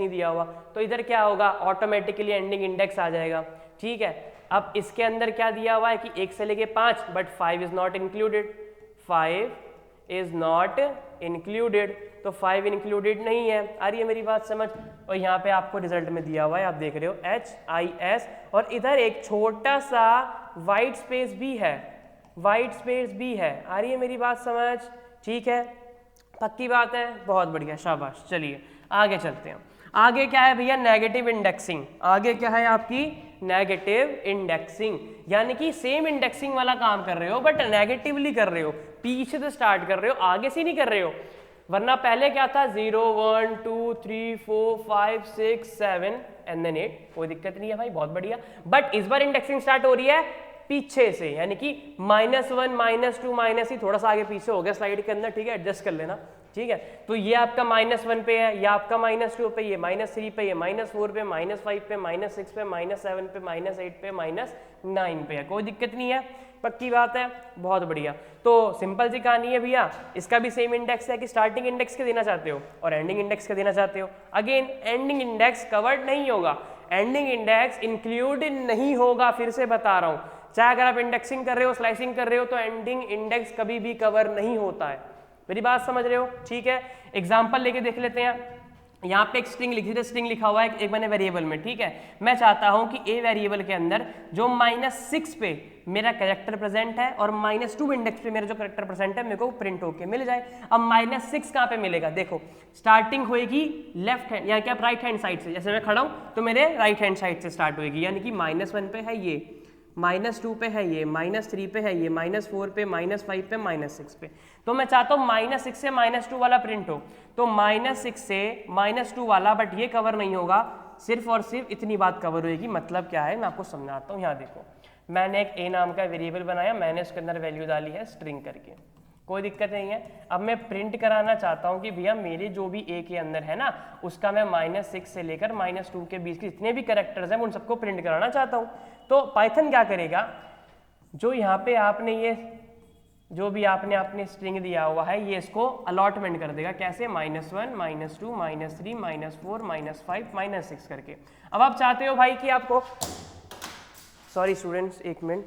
दिया हुआ, तो इधर क्या होगा, ऑटोमेटिकली एंडिंग इंडेक्स आ जाएगा, ठीक है। अब इसके अंदर क्या दिया हुआ है कि 1 से लेके 5, बट 5 इज नॉट इंक्लूडेड, तो 5 इंक्लूडेड नहीं है। आ रही है मेरी बात समझ? और यहाँ पे आपको रिजल्ट में दिया हुआ है, आप देख रहे हो HIS, और इधर एक छोटा सा वाइट स्पेस भी है, वाइट स्पेस भी है। आ रही है मेरी बात समझ? ठीक है, पक्की बात है, बहुत बढ़िया, शाबाश। चलिए आगे चलते हैं। आगे क्या है भैया? Negative indexing. आगे क्या है आपकी? नेगेटिव इंडेक्सिंग, यानी कि सेम इंडेक्सिंग वाला काम कर रहे हो बट नेगेटिवली कर रहे हो, पीछे से स्टार्ट कर रहे हो, आगे से नहीं कर रहे हो। वरना पहले क्या था? 0 1 2 3 4 5 6 7 एंड देन 8, कोई दिक्कत नहीं है भाई, बहुत बढ़िया। बट इस बार इंडेक्सिंग स्टार्ट हो रही है पीछे से, यानी कि -1 -2 माइनस ही थोड़ा सा आगे पीछे हो गया स्लाइड के अंदर, ठीक है, एडजस्ट कर लेना, ठीक है। तो ये आपका -1 पे है, ये आपका -2 पे, ये -3 पे, ये -4 पे, -5 पे, -6 पे, -7 पे, -8 पे, -9 पे है, कोई दिक्कत नहीं है, पक्की बात है, बहुत बढ़िया। तो सिंपल सी कहानी है भैया, इसका भी सेम इंडेक्स है कि स्टार्टिंग इंडेक्स के देना चाहते हो और एंडिंग इंडेक्स के देना चाहते हो। अगेन एंडिंग इंडेक्स कवर्ड नहीं होगा, एंडिंग इंडेक्स इंक्लूड नहीं होगा, फिर से बता रहा हूँ। चाहे अगर आप इंडेक्सिंग कर रहे हो, स्लाइसिंग कर रहे हो, तो एंडिंग इंडेक्स कभी भी कवर नहीं होता है। मेरी बात समझ रहे हो? ठीक है, एग्जाम्पल लेके देख लेते हैं। यहाँ पे एक स्ट्रिंग लिखी थी, स्ट्रिंग लिखा हुआ है एक मैंने वेरिएबल में, ठीक है। मैं चाहता हूँ कि ए वेरिएबल के अंदर जो -6 पे मेरा कैरेक्टर प्रेजेंट है और -2 इंडेक्स पे मेरा जो कैरेक्टर प्रेजेंट है मेरे को प्रिंट होके मिल जाए। अब -6 कहाँ पे मिलेगा? देखो स्टार्टिंग होएगी लेफ्ट हैंड, यानी कि आप राइट हैंड साइड से, जैसे मैं खड़ा हूँ तो मेरे राइट हैंड साइड से स्टार्ट होएगी, यानी कि -1 पे है ये, -2 पे है ये, -3 पे है ये, -4 पे, -5 पे, -6 पे। तो मैं चाहता हूँ -6 से -2 वाला प्रिंट हो, तो -6 से -2 वाला, बट ये कवर नहीं होगा, सिर्फ और सिर्फ इतनी बात कवर होगी। मतलब क्या है, मैं आपको समझाता हूँ। यहाँ देखो, मैंने एक ए नाम का वेरिएबल बनाया, मैंने उसके अंदर वैल्यू डाली है स्ट्रिंग करके, कोई दिक्कत नहीं है। अब मैं प्रिंट कराना चाहता हूँ कि भैया मेरे जो भी ए के अंदर है ना, उसका मैं -6 से लेकर -2 के बीच के जितने भी कैरेक्टर्स हैं उन सबको प्रिंट कराना चाहता हूँ। तो पाइथन क्या करेगा, जो यहाँ पे आपने ये जो भी आपने स्ट्रिंग दिया हुआ है, ये इसको अलॉटमेंट कर देगा। कैसे? -1 -2 -3 -4 -5 -6 करके। अब आप चाहते हो भाई कि आपको, सॉरी स्टूडेंट्स एक मिनट,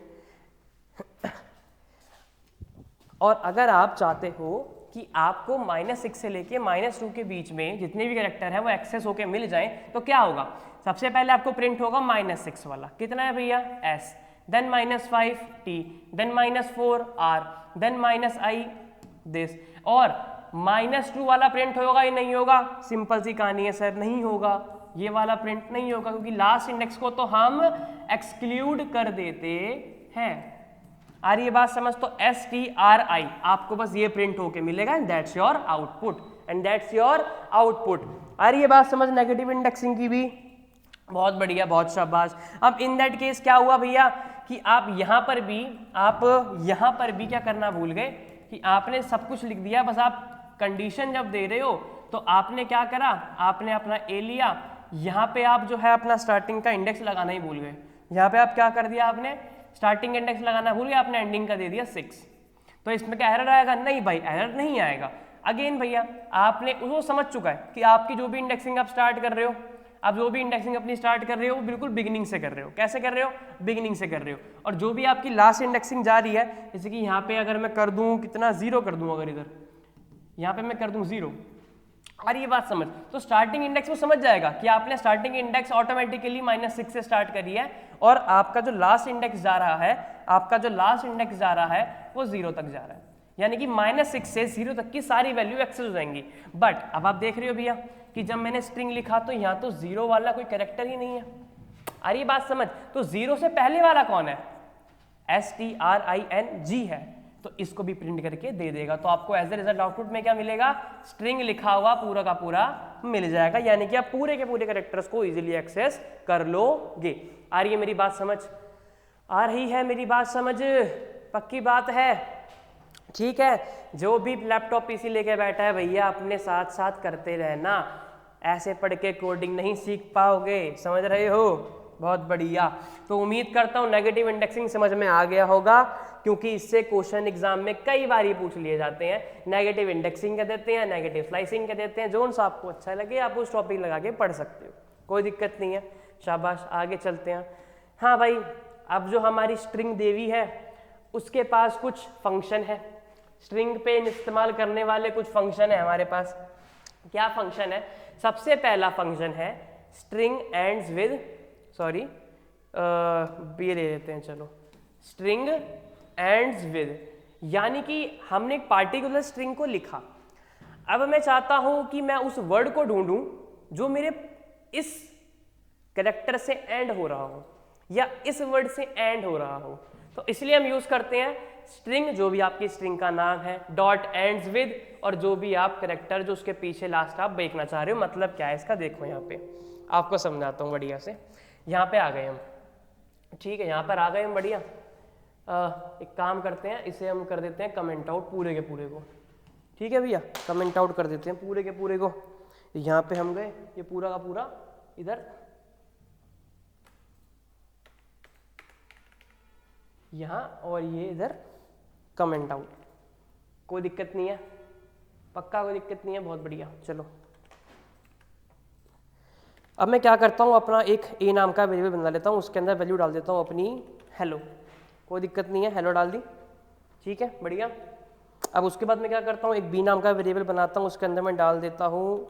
और अगर आप चाहते हो कि आपको -6 से लेके -2 के बीच में जितने भी कैरेक्टर है वो एक्सेस होके मिल जाए, तो क्या होगा? सबसे पहले आपको प्रिंट होगा -6 वाला, कितना है भैया? S, then -5 T, then -4 R, then -I this, और -2 वाला प्रिंट होगा या नहीं होगा? सिंपल सी कहानी है सर, नहीं होगा, ये वाला प्रिंट नहीं होगा, क्योंकि लास्ट इंडेक्स को तो हम एक्सक्लूड कर देते हैं। आ रही है बात समझ? तो STRI आपको बस ये प्रिंट होके मिलेगा, and that's your output, and that's your output. आ रही है बात समझ नेगेटिव इंडेक्सिंग की भी? बहुत बढ़िया, बहुत शाबाश। अब इन दैट केस क्या हुआ भैया कि आप यहाँ पर भी क्या करना भूल गए कि आपने सब कुछ लिख दिया, बस आप कंडीशन जब दे रहे हो तो आपने क्या करा, आपने अपना ए लिया, यहाँ पे आप जो है अपना स्टार्टिंग का इंडेक्स लगाना ही भूल गए। यहाँ पे आप क्या कर दिया, आपने स्टार्टिंग इंडेक्स लगाना भूल गए, आपने एंडिंग का दे दिया 6। तो इसमें क्या एरर आएगा? नहीं भाई, एरर नहीं आएगा। अगेन भैया आपने वो समझ चुका है कि आपकी जो भी इंडेक्सिंग आप स्टार्ट कर रहे हो, आप जो भी इंडेक्सिंग अपनी स्टार्ट कर रहे हो वो बिल्कुल बिगिनिंग से कर रहे हो। कैसे कर रहे हो? बिगिनिंग से कर रहे हो। और जो भी आपकी लास्ट इंडेक्सिंग जा रही है, जैसे कि यहाँ पे अगर मैं कर दूँ कितना, 0 कर दूँ, अगर इधर यहाँ पे मैं कर दूँ 0, और ये बात समझ, तो स्टार्टिंग इंडेक्स वो समझ जाएगा कि आपने स्टार्टिंग इंडेक्स ऑटोमेटिकली -6 से स्टार्ट करी है, और आपका जो लास्ट इंडेक्स जा रहा है, वो 0 तक जा रहा है, यानी कि -6 से 0 तक की सारी वैल्यू एक्सेस हो जाएंगी। बट अब आप देख रहे हो भैया कि जब मैंने स्ट्रिंग लिखा तो यहाँ तो 0 वाला कोई कैरेक्टर ही नहीं है। अरे बात समझ, तो 0 से पहले वाला कौन है? STRING है, तो इसको भी प्रिंट करके दे देगा। तो आपको एज ए रिजल्ट आउटपुट में क्या मिलेगा? स्ट्रिंग लिखा हुआ पूरा का पूरा मिल जाएगा, यानी कि आप पूरे के पूरे कैरेक्टर्स को इजीली एक्सेस कर लोगे। आ रही है मेरी बात समझ? आ रही है मेरी बात समझ? पक्की बात है? ठीक है, जो भी लैपटॉप पीसी लेके बैठा है भैया अपने साथ साथ करते रहना, ऐसे पढ़ के कोडिंग नहीं सीख पाओगे, समझ रहे हो? बहुत बढ़िया। तो उम्मीद करता हूँ नेगेटिव इंडेक्सिंग समझ में आ गया होगा, क्योंकि इससे क्वेश्चन एग्जाम में कई बार ही पूछ लिए जाते हैं। नेगेटिव इंडेक्सिंग कह देते हैं, नेगेटिव स्लाइसिंग कह देते हैं, जो सा आपको अच्छा लगे आप उस टॉपिक लगा के पढ़ सकते हो, कोई दिक्कत नहीं है। शाबाश, आगे चलते हैं। हाँ भाई, अब जो हमारी स्ट्रिंग देवी है उसके पास कुछ फंक्शन है, स्ट्रिंग पे इस्तेमाल करने वाले कुछ फंक्शन है हमारे पास। क्या फंक्शन है? सबसे पहला फंक्शन है स्ट्रिंग एंड्स विद, सॉरी ये ले लेते हैं, चलो, स्ट्रिंग एंड्स विद, यानी कि हमने एक पार्टिकुलर स्ट्रिंग को लिखा। अब मैं चाहता हूं कि मैं उस वर्ड को ढूंढूं जो मेरे इस कैरेक्टर से एंड हो रहा हो या इस वर्ड से एंड हो रहा हो। तो इसलिए हम यूज करते हैं स्ट्रिंग, जो भी आपकी स्ट्रिंग का नाम है, डॉट एंड्स विद, और जो भी आप कैरेक्टर जो उसके पीछे लास्ट आप देखना चाह रहे हो। मतलब क्या है इसका, देखो यहाँ पे आपको समझाता हूँ बढ़िया से। यहाँ पे आ गए हम, ठीक है, यहाँ पर आ गए हम बढ़िया। एक काम करते हैं, इसे हम कर देते हैं कमेंट आउट पूरे के पूरे को, ठीक है भैया, कमेंट आउट कर देते हैं पूरे के पूरे को। यहाँ पे हम गए, ये पूरा का पूरा इधर, यहाँ, और ये इधर कमेंट आउट। कोई दिक्कत नहीं है, पक्का कोई दिक्कत नहीं है, बहुत बढ़िया। चलो अब मैं क्या करता हूँ, अपना एक ए नाम का वेरिएबल बना लेता हूँ, उसके अंदर वैल्यू डाल देता हूँ अपनी हेलो। कोई दिक्कत नहीं है, हेलो डाल दी, ठीक है, बढ़िया। अब उसके बाद मैं क्या करता हूँ, एक बी नाम का वेरिएबल बनाता हूँ, उसके अंदर मैं डाल देता हूँ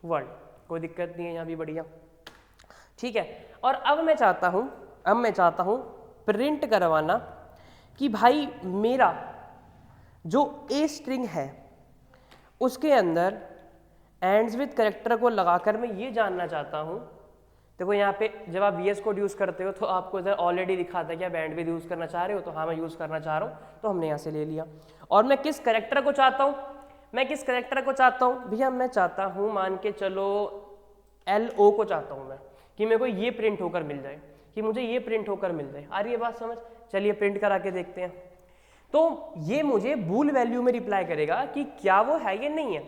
वर्ड। कोई दिक्कत नहीं है, यहाँ भी बढ़िया, ठीक है। और अब मैं चाहता हूँ प्रिंट करवाना कि भाई मेरा जो ए स्ट्रिंग है उसके अंदर एंड्स विद कैरेक्टर को लगाकर मैं ये जानना चाहता हूँ। देखो यहाँ पे जब आप VS कोड यूज़ करते हो तो आपको इधर ऑलरेडी दिखाता है कि आप एंड विद यूज़ करना चाह रहे हो, तो हाँ मैं यूज़ करना चाह रहा हूँ, तो हमने यहाँ से ले लिया। और मैं किस कैरेक्टर को चाहता हूँ, भैया मैं चाहता हूँ, मान के चलो LO को चाहता हूँ मैं, कि मेरे को ये प्रिंट होकर मिल जाए, कि मुझे ये प्रिंट होकर मिल जाए। आ रही है बात समझ? चलिए प्रिंट करा के देखते हैं। तो ये मुझे बूल वैल्यू में रिप्लाई करेगा कि क्या वो है या नहीं है,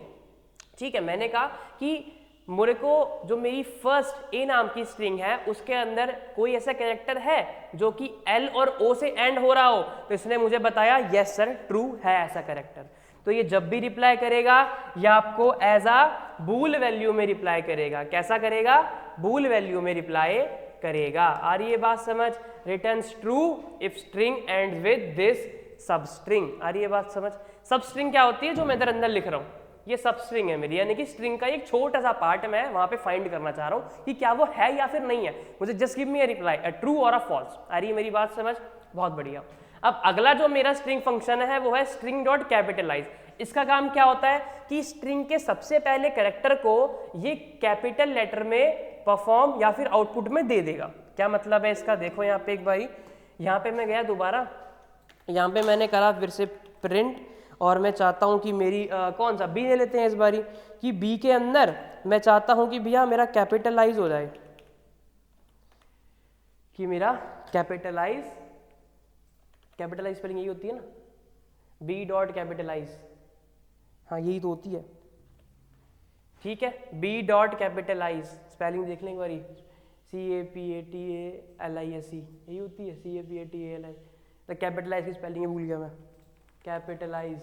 ठीक है। मैंने कहा कि मेरे को जो मेरी फर्स्ट ए नाम की स्ट्रिंग है उसके अंदर कोई ऐसा कैरेक्टर है जो कि L और O से एंड हो रहा हो, तो इसने मुझे बताया यस सर ट्रू है ऐसा कैरेक्टर। तो ये जब भी रिप्लाई करेगा ये आपको एज अ बूल वैल्यू में रिप्लाई करेगा। कैसा करेगा? बूल वैल्यू में रिप्लाई करेगा। आ रही है बात समझ? Returns true if string end with this substring. आ रही है बात समझ? सब स्ट्रिंग क्या होती है? जो मैं इधर अंदर लिख रहा हूँ ये सब स्ट्रिंग है मेरी, यानी कि स्ट्रिंग का एक छोटा सा पार्ट मैं वहां पे फाइंड करना चाह रहा हूँ कि क्या वो है या फिर नहीं है। मुझे just give me a reply, a true और अ फॉल्स। आ रही है मेरी बात समझ? बहुत बढ़िया। अब अगला जो मेरा स्ट्रिंग फंक्शन है वो है स्ट्रिंग डॉट कैपिटलाइज। इसका काम क्या होता है कि स्ट्रिंग के सबसे पहले कैरेक्टर को ये कैपिटल लेटर में परफॉर्म या फिर आउटपुट में दे देगा। क्या मतलब है इसका? देखो यहाँ पे एक बारी, यहाँ पे मैं गया दोबारा, यहाँ पे मैंने करा फिर से प्रिंट, और मैं चाहता हूँ कि मेरी कौन सा बी ले लेते हैं इस बारी, कि बी के अंदर मैं चाहता हूँ कि भैया मेरा कैपिटलाइज हो जाए, कि मेरा कैपिटलाइज स्पेलिंग यही होती है ना, बी डॉट कैपिटलाइज, हाँ यही तो होती है, ठीक है। बी डॉट कैपिटलाइज स्पेलिंग देख लें एक बारी, CAPITALISE यही होती है, CAPITALISE। तो कैपिटलाइज की स्पेलिंग भूल गया मैं, capitalize,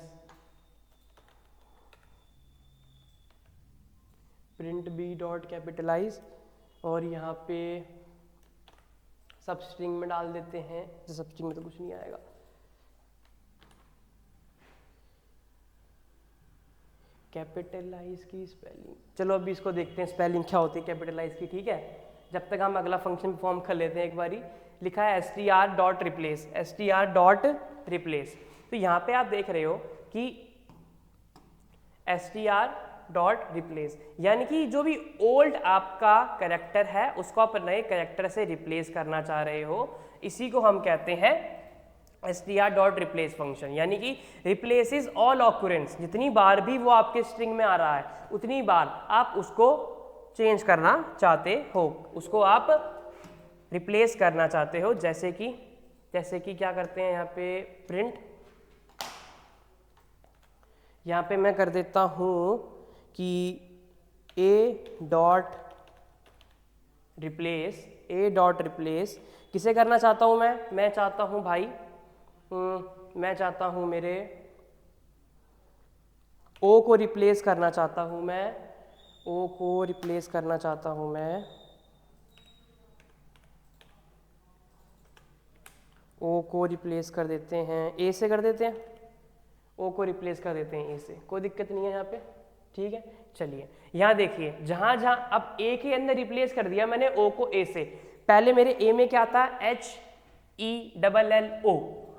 print B dot capitalize, और यहाँ पे सब स्ट्रिंग में डाल देते हैं। सब स्ट्रिंग में तो कुछ नहीं आएगा, कैपिटलाइज की स्पेलिंग। चलो अभी इसको देखते हैं स्पेलिंग क्या होती है कैपिटलाइज की, ठीक है। जब तक हम अगला फंक्शन परफॉर्म कर लेते हैं एक बारी। लिखा है str dot replace, str dot replace. तो यहाँ पे आप देख रहे हो कि str डॉट रिप्लेस, यानी कि जो भी ओल्ड आपका कैरेक्टर है उसको आप नए कैरेक्टर से रिप्लेस करना चाह रहे हो, इसी को हम कहते हैं str डॉट रिप्लेस फंक्शन। यानी कि रिप्लेसेस ऑल ऑक्यूरेंस, जितनी बार भी वो आपके स्ट्रिंग में आ रहा है उतनी बार आप उसको चेंज करना चाहते हो, उसको आप रिप्लेस करना चाहते हो। जैसे कि क्या करते हैं यहाँ पे प्रिंट, यहाँ पे मैं कर देता हूँ कि ए डॉट रिप्लेस किसे करना चाहता हूँ मैं चाहता हूँ भाई, मैं चाहता हूँ मेरे ओ को रिप्लेस करना चाहता हूँ मैं, ओ को रिप्लेस करना चाहता हूँ मैं, ओ को रिप्लेस कर देते हैं ए से, कर देते हैं ओ को रिप्लेस कर देते हैं ए से। कोई दिक्कत नहीं है यहाँ पे, ठीक है। चलिए यहाँ देखिए, जहाँ जहाँ अब ए के अंदर रिप्लेस कर दिया मैंने ओ को ए से। पहले मेरे ए में क्या था? HELLO।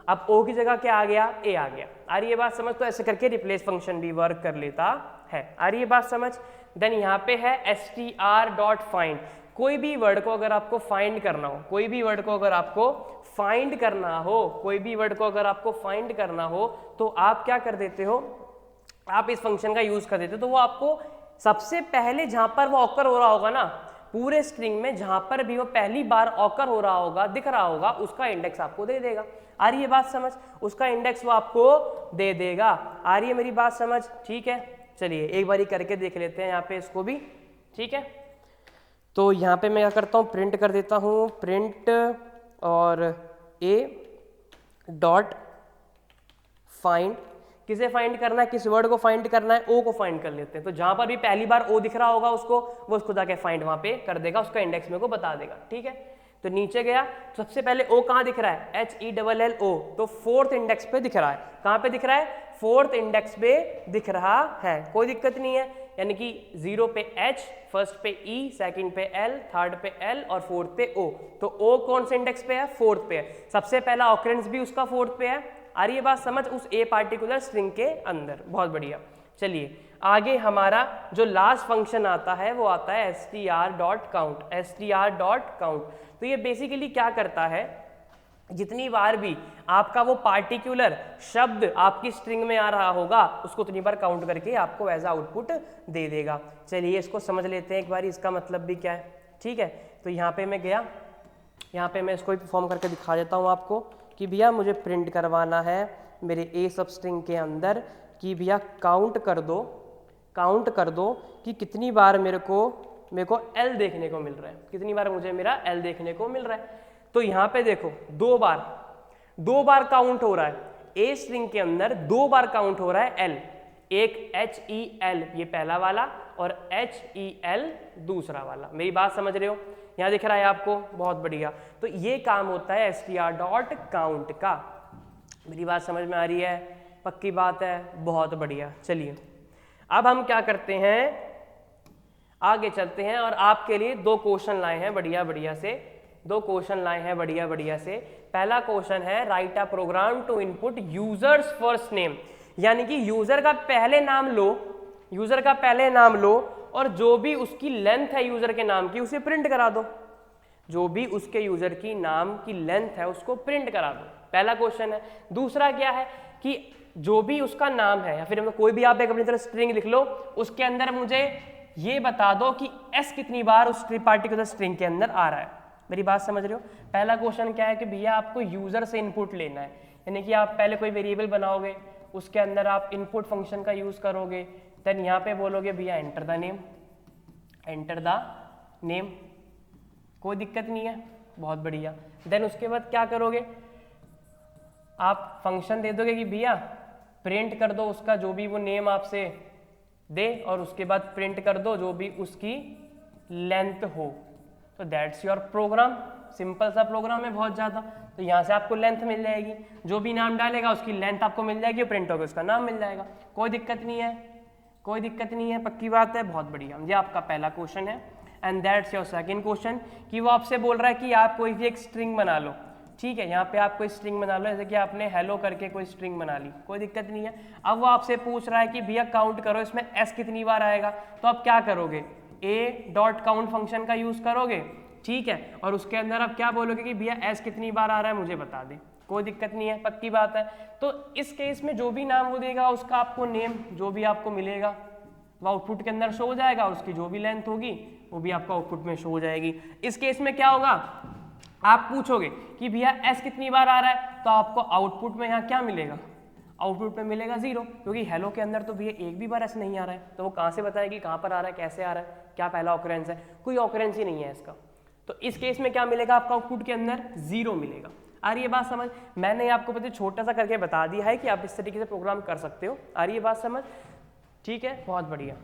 अब ओ की जगह क्या आ गया, ए आ गया। आ रही है बात समझ? तो ऐसे करके रिप्लेस फंक्शन भी वर्क कर लेता है। आ रही है बात समझ? देन यहाँ पे है str.find। कोई भी वर्ड को अगर आपको फाइंड करना हो, कोई भी वर्ड को अगर आपको फाइंड करना हो, कोई भी वर्ड को अगर आपको फाइंड करना हो, तो आप क्या कर देते हो, आप इस फंक्शन का यूज कर देते हो। तो वो आपको सबसे पहले जहां पर वो ऑकर हो रहा होगा ना, पूरे स्ट्रिंग में जहां पर भी वो पहली बार ऑकर हो रहा होगा, दिख रहा होगा, उसका इंडेक्स आपको दे देगा। आ रही है बात समझ? उसका इंडेक्स वो आपको दे देगा। आ रही है मेरी बात समझ? ठीक है, चलिए एक बारी करके देख लेते हैं यहाँ पे इसको भी। ठीक है, तो यहाँ पे मैं क्या करता हूँ, प्रिंट कर देता हूँ, प्रिंट और ए डॉट फाइंड। किसे फाइंड करना है, किस वर्ड को फाइंड करना है, ओ को फाइंड कर लेते हैं। तो जहां पर भी पहली बार ओ दिख रहा होगा उसको, वो उसको जाके फाइंड वहां पे कर देगा, उसका इंडेक्स मेरे को बता देगा। ठीक है, तो नीचे गया, सबसे पहले ओ कहाँ दिख रहा है, HELLO, तो फोर्थ इंडेक्स पे दिख रहा है। कहाँ पे दिख रहा है, फोर्थ इंडेक्स पे दिख रहा है, कोई दिक्कत नहीं है। यानी कि 0 पे H, फर्स्ट पे E, सेकंड पे L, थर्ड पे L और फोर्थ पे O। तो O कौन से इंडेक्स पे है, फोर्थ पे है। सबसे पहला ऑकरेंस भी उसका फोर्थ पे है। आ रही है बात समझ? उस ए पार्टिकुलर स्ट्रिंग के अंदर। बहुत बढ़िया। चलिए आगे हमारा जो लास्ट फंक्शन आता है वो आता है str.count। str.count तो ये बेसिकली क्या करता है, जितनी बार भी आपका वो पार्टिकुलर शब्द आपकी स्ट्रिंग में आ रहा होगा, उसको उतनी बार काउंट करके आपको एज आउटपुट दे देगा। चलिए इसको समझ लेते हैं एक बार, इसका मतलब भी क्या है। ठीक है, तो यहाँ पे मैं गया, यहाँ पे मैं इसको भी परफॉर्म करके दिखा देता हूँ आपको कि भैया मुझे प्रिंट करवाना है मेरे ए सब स्ट्रिंग के अंदर कि भैया काउंट कर दो कि कितनी बार मेरे को एल देखने को मिल रहा है, कितनी बार मुझे मेरा एल देखने को मिल रहा है। तो यहाँ पे देखो दो बार काउंट हो रहा है, ए स्ट्रिंग के अंदर 2 बार काउंट हो रहा है एल। एक HEL ये पहला वाला और HEL दूसरा वाला। मेरी बात समझ रहे हो, यहाँ दिख रहा है आपको, बहुत बढ़िया। तो ये काम होता है str.count का। मेरी बात समझ में आ रही है, पक्की बात है, बहुत बढ़िया। चलिए अब हम क्या करते हैं, आगे चलते हैं और आपके लिए 2 क्वेश्चन लाए हैं बढ़िया बढ़िया से, 2 क्वेश्चन लाए हैं बढ़िया बढ़िया से। पहला क्वेश्चन है write a program to input users first name, यानी कि यूजर का पहले नाम लो और जो भी उसकी लेंथ है यूजर के नाम की उसे प्रिंट करा दो। जो भी उसके यूजर की नाम की लेंथ है उसको प्रिंट करा दो, पहला क्वेश्चन है। दूसरा क्या है कि जो भी उसका नाम है या फिर कोई भी आप एक अपनी तरह स्ट्रिंग लिख लो, उसके अंदर मुझे ये बता दो कि s कितनी बार उस पार्टिकुलर स्ट्रिंग के अंदर आ रहा है। मेरी बात समझ रहे हो? पहला क्वेश्चन क्या है कि भैया आपको यूजर से इनपुट लेना है, यानी कि आप पहले कोई वेरिएबल बनाओगे, उसके अंदर आप इनपुट फंक्शन का यूज करोगे, देन यहाँ पे बोलोगे भैया एंटर द नेम, कोई दिक्कत नहीं है, बहुत बढ़िया। देन उसके बाद क्या करोगे, आप फंक्शन दे दोगे कि भैया प्रिंट कर दो उसका जो भी वो नेम आपसे दे, और उसके बाद प्रिंट कर दो जो भी उसकी लेंथ हो। तो दैट्स योर प्रोग्राम, सिंपल सा प्रोग्राम है बहुत ज़्यादा। तो यहाँ से आपको लेंथ मिल जाएगी, जो भी नाम डालेगा उसकी लेंथ आपको मिल जाएगी, प्रिंट होकर उसका नाम मिल जाएगा, कोई दिक्कत नहीं है, पक्की बात है, बहुत बढ़िया। ये आपका पहला क्वेश्चन है। And that's your second question कि वो आपसे बोल रहा है कि आप कोई भी एक स्ट्रिंग बना लो। ठीक है, यहाँ पे आप कोई स्ट्रिंग बना लो, जैसे कि आपने हेलो करके कोई स्ट्रिंग बना ली, कोई दिक्कत नहीं है। अब वो आपसे पूछ रहा है कि भैया काउंट करो इसमें s कितनी बार आएगा, तो आप क्या करोगे, a.count फंक्शन का यूज करोगे। ठीक है, और उसके अंदर आप क्या बोलोगे कि भैया s कितनी बार आ रहा है मुझे बता दे, कोई दिक्कत नहीं है, पक्की बात है। तो इस केस में जो भी नाम वो देगा उसका आपको नेम जो भी आपको मिलेगा वो आउटपुट के अंदर शो हो जाएगा, उसकी जो भी लेंथ होगी वो भी आपको आउटपुट में शो हो जाएगी। इस केस में क्या होगा, आप पूछोगे कि भैया s कितनी बार आ रहा है, तो आपको आउटपुट में यहाँ क्या मिलेगा, आउटपुट में मिलेगा 0, क्योंकि हेलो के अंदर तो भैया एक भी बार s नहीं आ रहा है, तो वो कहाँ से बताएगी कहाँ पर आ रहा है, कैसे आ रहा है, क्या पहला ऑकरेंस है, कोई ऑकरेंस ही नहीं है इसका। तो इस केस में क्या मिलेगा आपका आउटपुट के अंदर 0 मिलेगा। आ रही है बात समझ? मैंने आपको पता छोटा सा करके बता दिया है कि आप इस तरीके से प्रोग्राम कर सकते हो। आ रही है बात समझ? ठीक है, बहुत बढ़िया।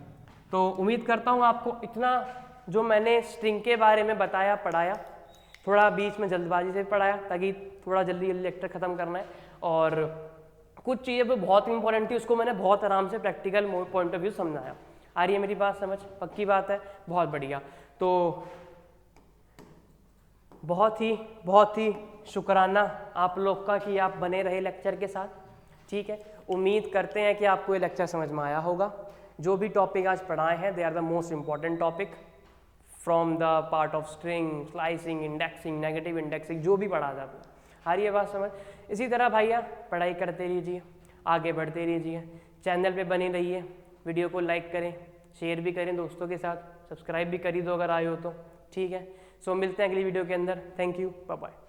तो उम्मीद करता हूँ आपको इतना जो मैंने स्ट्रिंग के बारे में बताया पढ़ाया, थोड़ा बीच में जल्दबाजी से पढ़ाया ताकि थोड़ा जल्दी लेक्चर खत्म करना है, और कुछ चीज़ें भी बहुत इंपॉर्टेंट थी उसको मैंने बहुत आराम से प्रैक्टिकल पॉइंट ऑफ व्यू समझाया। आ रही है मेरी बात समझ? पक्की बात है, बहुत बढ़िया। तो बहुत ही शुक्राना आप लोग का कि आप बने रहे लेक्चर के साथ। ठीक है, उम्मीद करते हैं कि आपको ये लेक्चर समझ में आया होगा। जो भी टॉपिक आज पढ़ाए हैं they are the most important topic from the part of string, slicing, indexing, negative indexing, जो भी पढ़ा था आपने। आ रही है बात समझ? इसी तरह भैया पढ़ाई करते रहिए, आगे बढ़ते रहिए, चैनल पे बने रहिए, वीडियो को लाइक करें, शेयर भी करें दोस्तों के साथ, सब्सक्राइब भी कर ही दो अगर आए हो तो। ठीक है, सो मिलते हैं अगली वीडियो के अंदर। Thank you, bye bye.